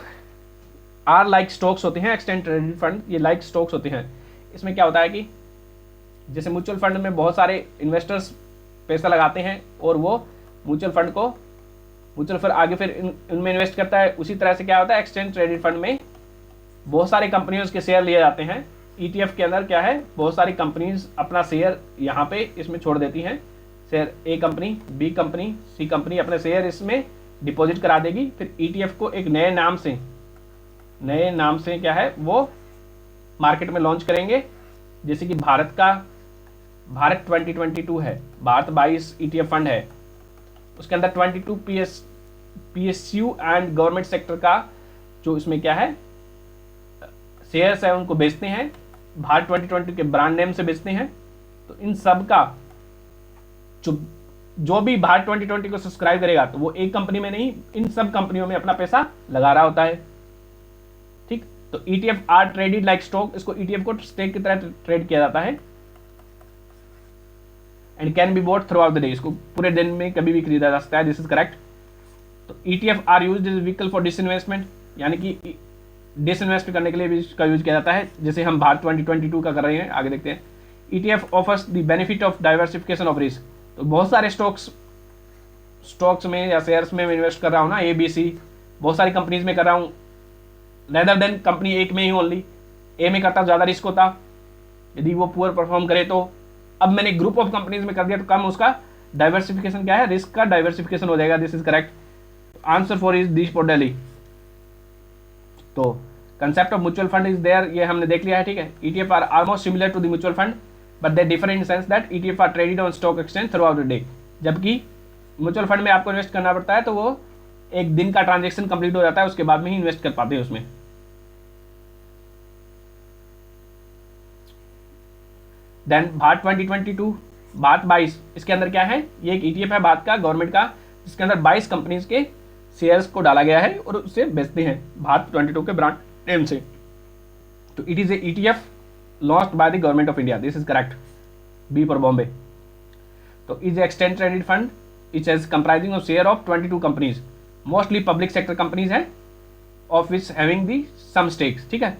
are like stocks होते हैं, एक्सचेंज ट्रेडेड फंड ये लाइक स्टॉक्स होते हैं। इसमें क्या होता है कि जैसे म्यूचुअल फंड में बहुत सारे इन्वेस्टर्स पैसा लगाते हैं और वो म्यूचुअल फंड को म्यूचुअल फंड आगे फिर इनमें इन्वेस्ट करता है, उसी तरह से क्या होता है एक्सचेंज ट्रेडेड फंड में बहुत सारी कंपनियों के शेयर लिए जाते हैं। ईटीएफ के अंदर क्या है, बहुत सारी कंपनीज अपना शेयर यहाँ पे इसमें छोड़ देती हैं, शेयर ए कंपनी, बी कंपनी, सी कंपनी अपने शेयर इसमें डिपॉजिट करा देगी, फिर ईटीएफ को एक नए नाम से क्या है वो मार्केट में लॉन्च करेंगे। जैसे कि भारत 2022 है, भारत 22 ईटीएफ फंड है, उसके अंदर 22 पीएसयू एंड गवर्नमेंट सेक्टर का जो इसमें क्या है शेयर्स है उनको बेचते हैं, भारत 2020 के ब्रांड नेम से बेचते हैं। तो इन सब का जो भी भारत 2020 को सब्सक्राइब करेगा तो वो एक कंपनी में नहीं, इन सब कंपनियों में अपना पैसा लगा रहा होता है, ठीक। तो ETF are traded like stock, इसको ईटीएफ को स्टॉक की तरह ट्रेड किया जाता है। And can be bought throughout the day, इसको पूरे दिन में कभी भी खरीदा जा सकता है, दिस इज करेक्ट। तो ETF are used as vehicle for disinvestment, यानी कि डिसइन्वेस्ट करने के लिए भी इसका यूज किया जाता है, जैसे हम भारत 2022 का कर रहे हैं, आगे देखते हैं। ETF offers the benefit of diversification of risk, तो बहुत सारे स्टॉक्स में या शेयर्स में इन्वेस्ट कर रहा हूँ ना, ए बी सी बहुत सारी कंपनीज में कर रहा हूँ, रेदर देन कंपनी एक में ही ओनली। ए में करता ज़्यादा रिस्क होता, यदि वो पुअर परफॉर्म करे तो। अब मैंने ग्रुप ऑफ कंपनीज में कर दिया तो कम उसका डाइवर्सिफिकेशन क्या है, रिस्क का डाइवर्सिफिकेशन हो जाएगा, this is correct. Answer for is D for Delhi. तो concept of mutual fund is there, ये हमने देख लिया है, ठीक है। ETF are almost similar to the mutual fund but they differ in sense that ETF are traded on stock exchange throughout the day, जबकि mutual fund में आपको इन्वेस्ट करना पड़ता है तो वो एक दिन का ट्रांजेक्शन कंप्लीट हो जाता है, उसके बाद में ही इन्वेस्ट कर पाते हैं उसमें। देन भारत 2022, भारत 22, इसके अंदर क्या है, ये एक ईटीएफ है भारत का, गवर्नमेंट का, जिसके अंदर 22 कंपनीज के शेयर्स को डाला गया है और उसे बेचते हैं भारत 22 के ब्रांड नेम से। तो it is a ETF launched by the government of India, this is correct, B for Bombay. तो is exchange traded fund, it is comprising of share of 22 companies, mostly public sector companies हैं, of which having the some stakes, ठीक है।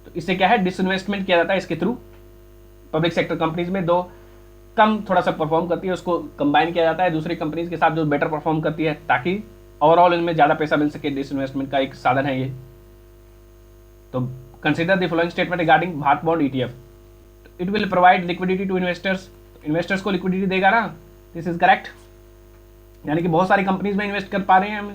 तो इससे क्या है, disinvestment किया जाता है इसके थ्रू। पब्लिक सेक्टर कंपनीज में दो कम थोड़ा सा परफॉर्म करती है, उसको कंबाइन किया जाता है दूसरी कंपनीज के साथ जो बेटर परफॉर्म करती है, ताकि ओवरऑल इनमें ज़्यादा पैसा मिल सके। डिसइन्वेस्टमेंट का एक साधन है ये। तो consider the following statement regarding Bharat bond ETF, it will provide liquidity to investors, investors को लिक्विडिटी देगा ना, दिस इज करेक्ट, यानी कि बहुत सारी कंपनीज में इन्वेस्ट कर पा रहे हैं हम।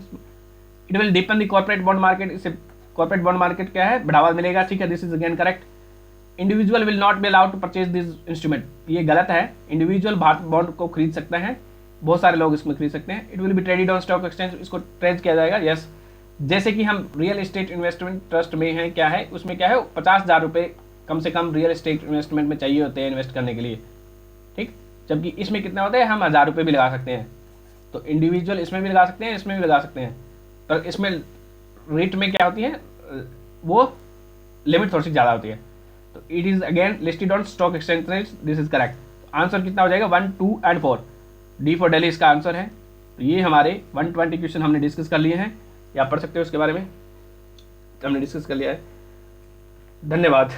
It will depend the corporate bond market, इससे कॉर्पोरेट बॉन्ड मार्केट क्या है, बढ़ावा मिलेगा, ठीक है, this is again correct. Individual will not be allowed to purchase this instrument, ये गलत है, इंडिविजुअल भारत बॉन्ड को खरीद सकते हैं, बहुत सारे लोग इसमें खरीद सकते हैं। It will be traded on stock exchange, इसको ट्रेड किया जाएगा, यस। जैसे कि हम रियल एस्टेट इन्वेस्टमेंट ट्रस्ट में हैं, क्या है उसमें, क्या है 50,000 रुपये कम से कम रियल एस्टेट इन्वेस्टमेंट में चाहिए होते हैं इन्वेस्ट करने के लिए, ठीक, जबकि इसमें कितने होते हैं, हम 1000 रुपये भी लगा सकते हैं। तो इंडिविजुअल इसमें भी लगा सकते हैं, इसमें भी लगा सकते हैं, पर इसमें रेट में क्या होती है, वो लिमिट थोड़ी सी ज़्यादा होती है। तो it is again listed on stock exchange, this is correct. Answer कितना हो जाएगा, 1, 2 एंड 4, डी फॉर दिल्ली इसका आंसर है। तो ये हमारे 120 क्वेश्चन हमने डिस्कस कर लिए हैं, या पढ़ सकते हो इसके बारे में, हमने डिस्कस कर लिया है। धन्यवाद।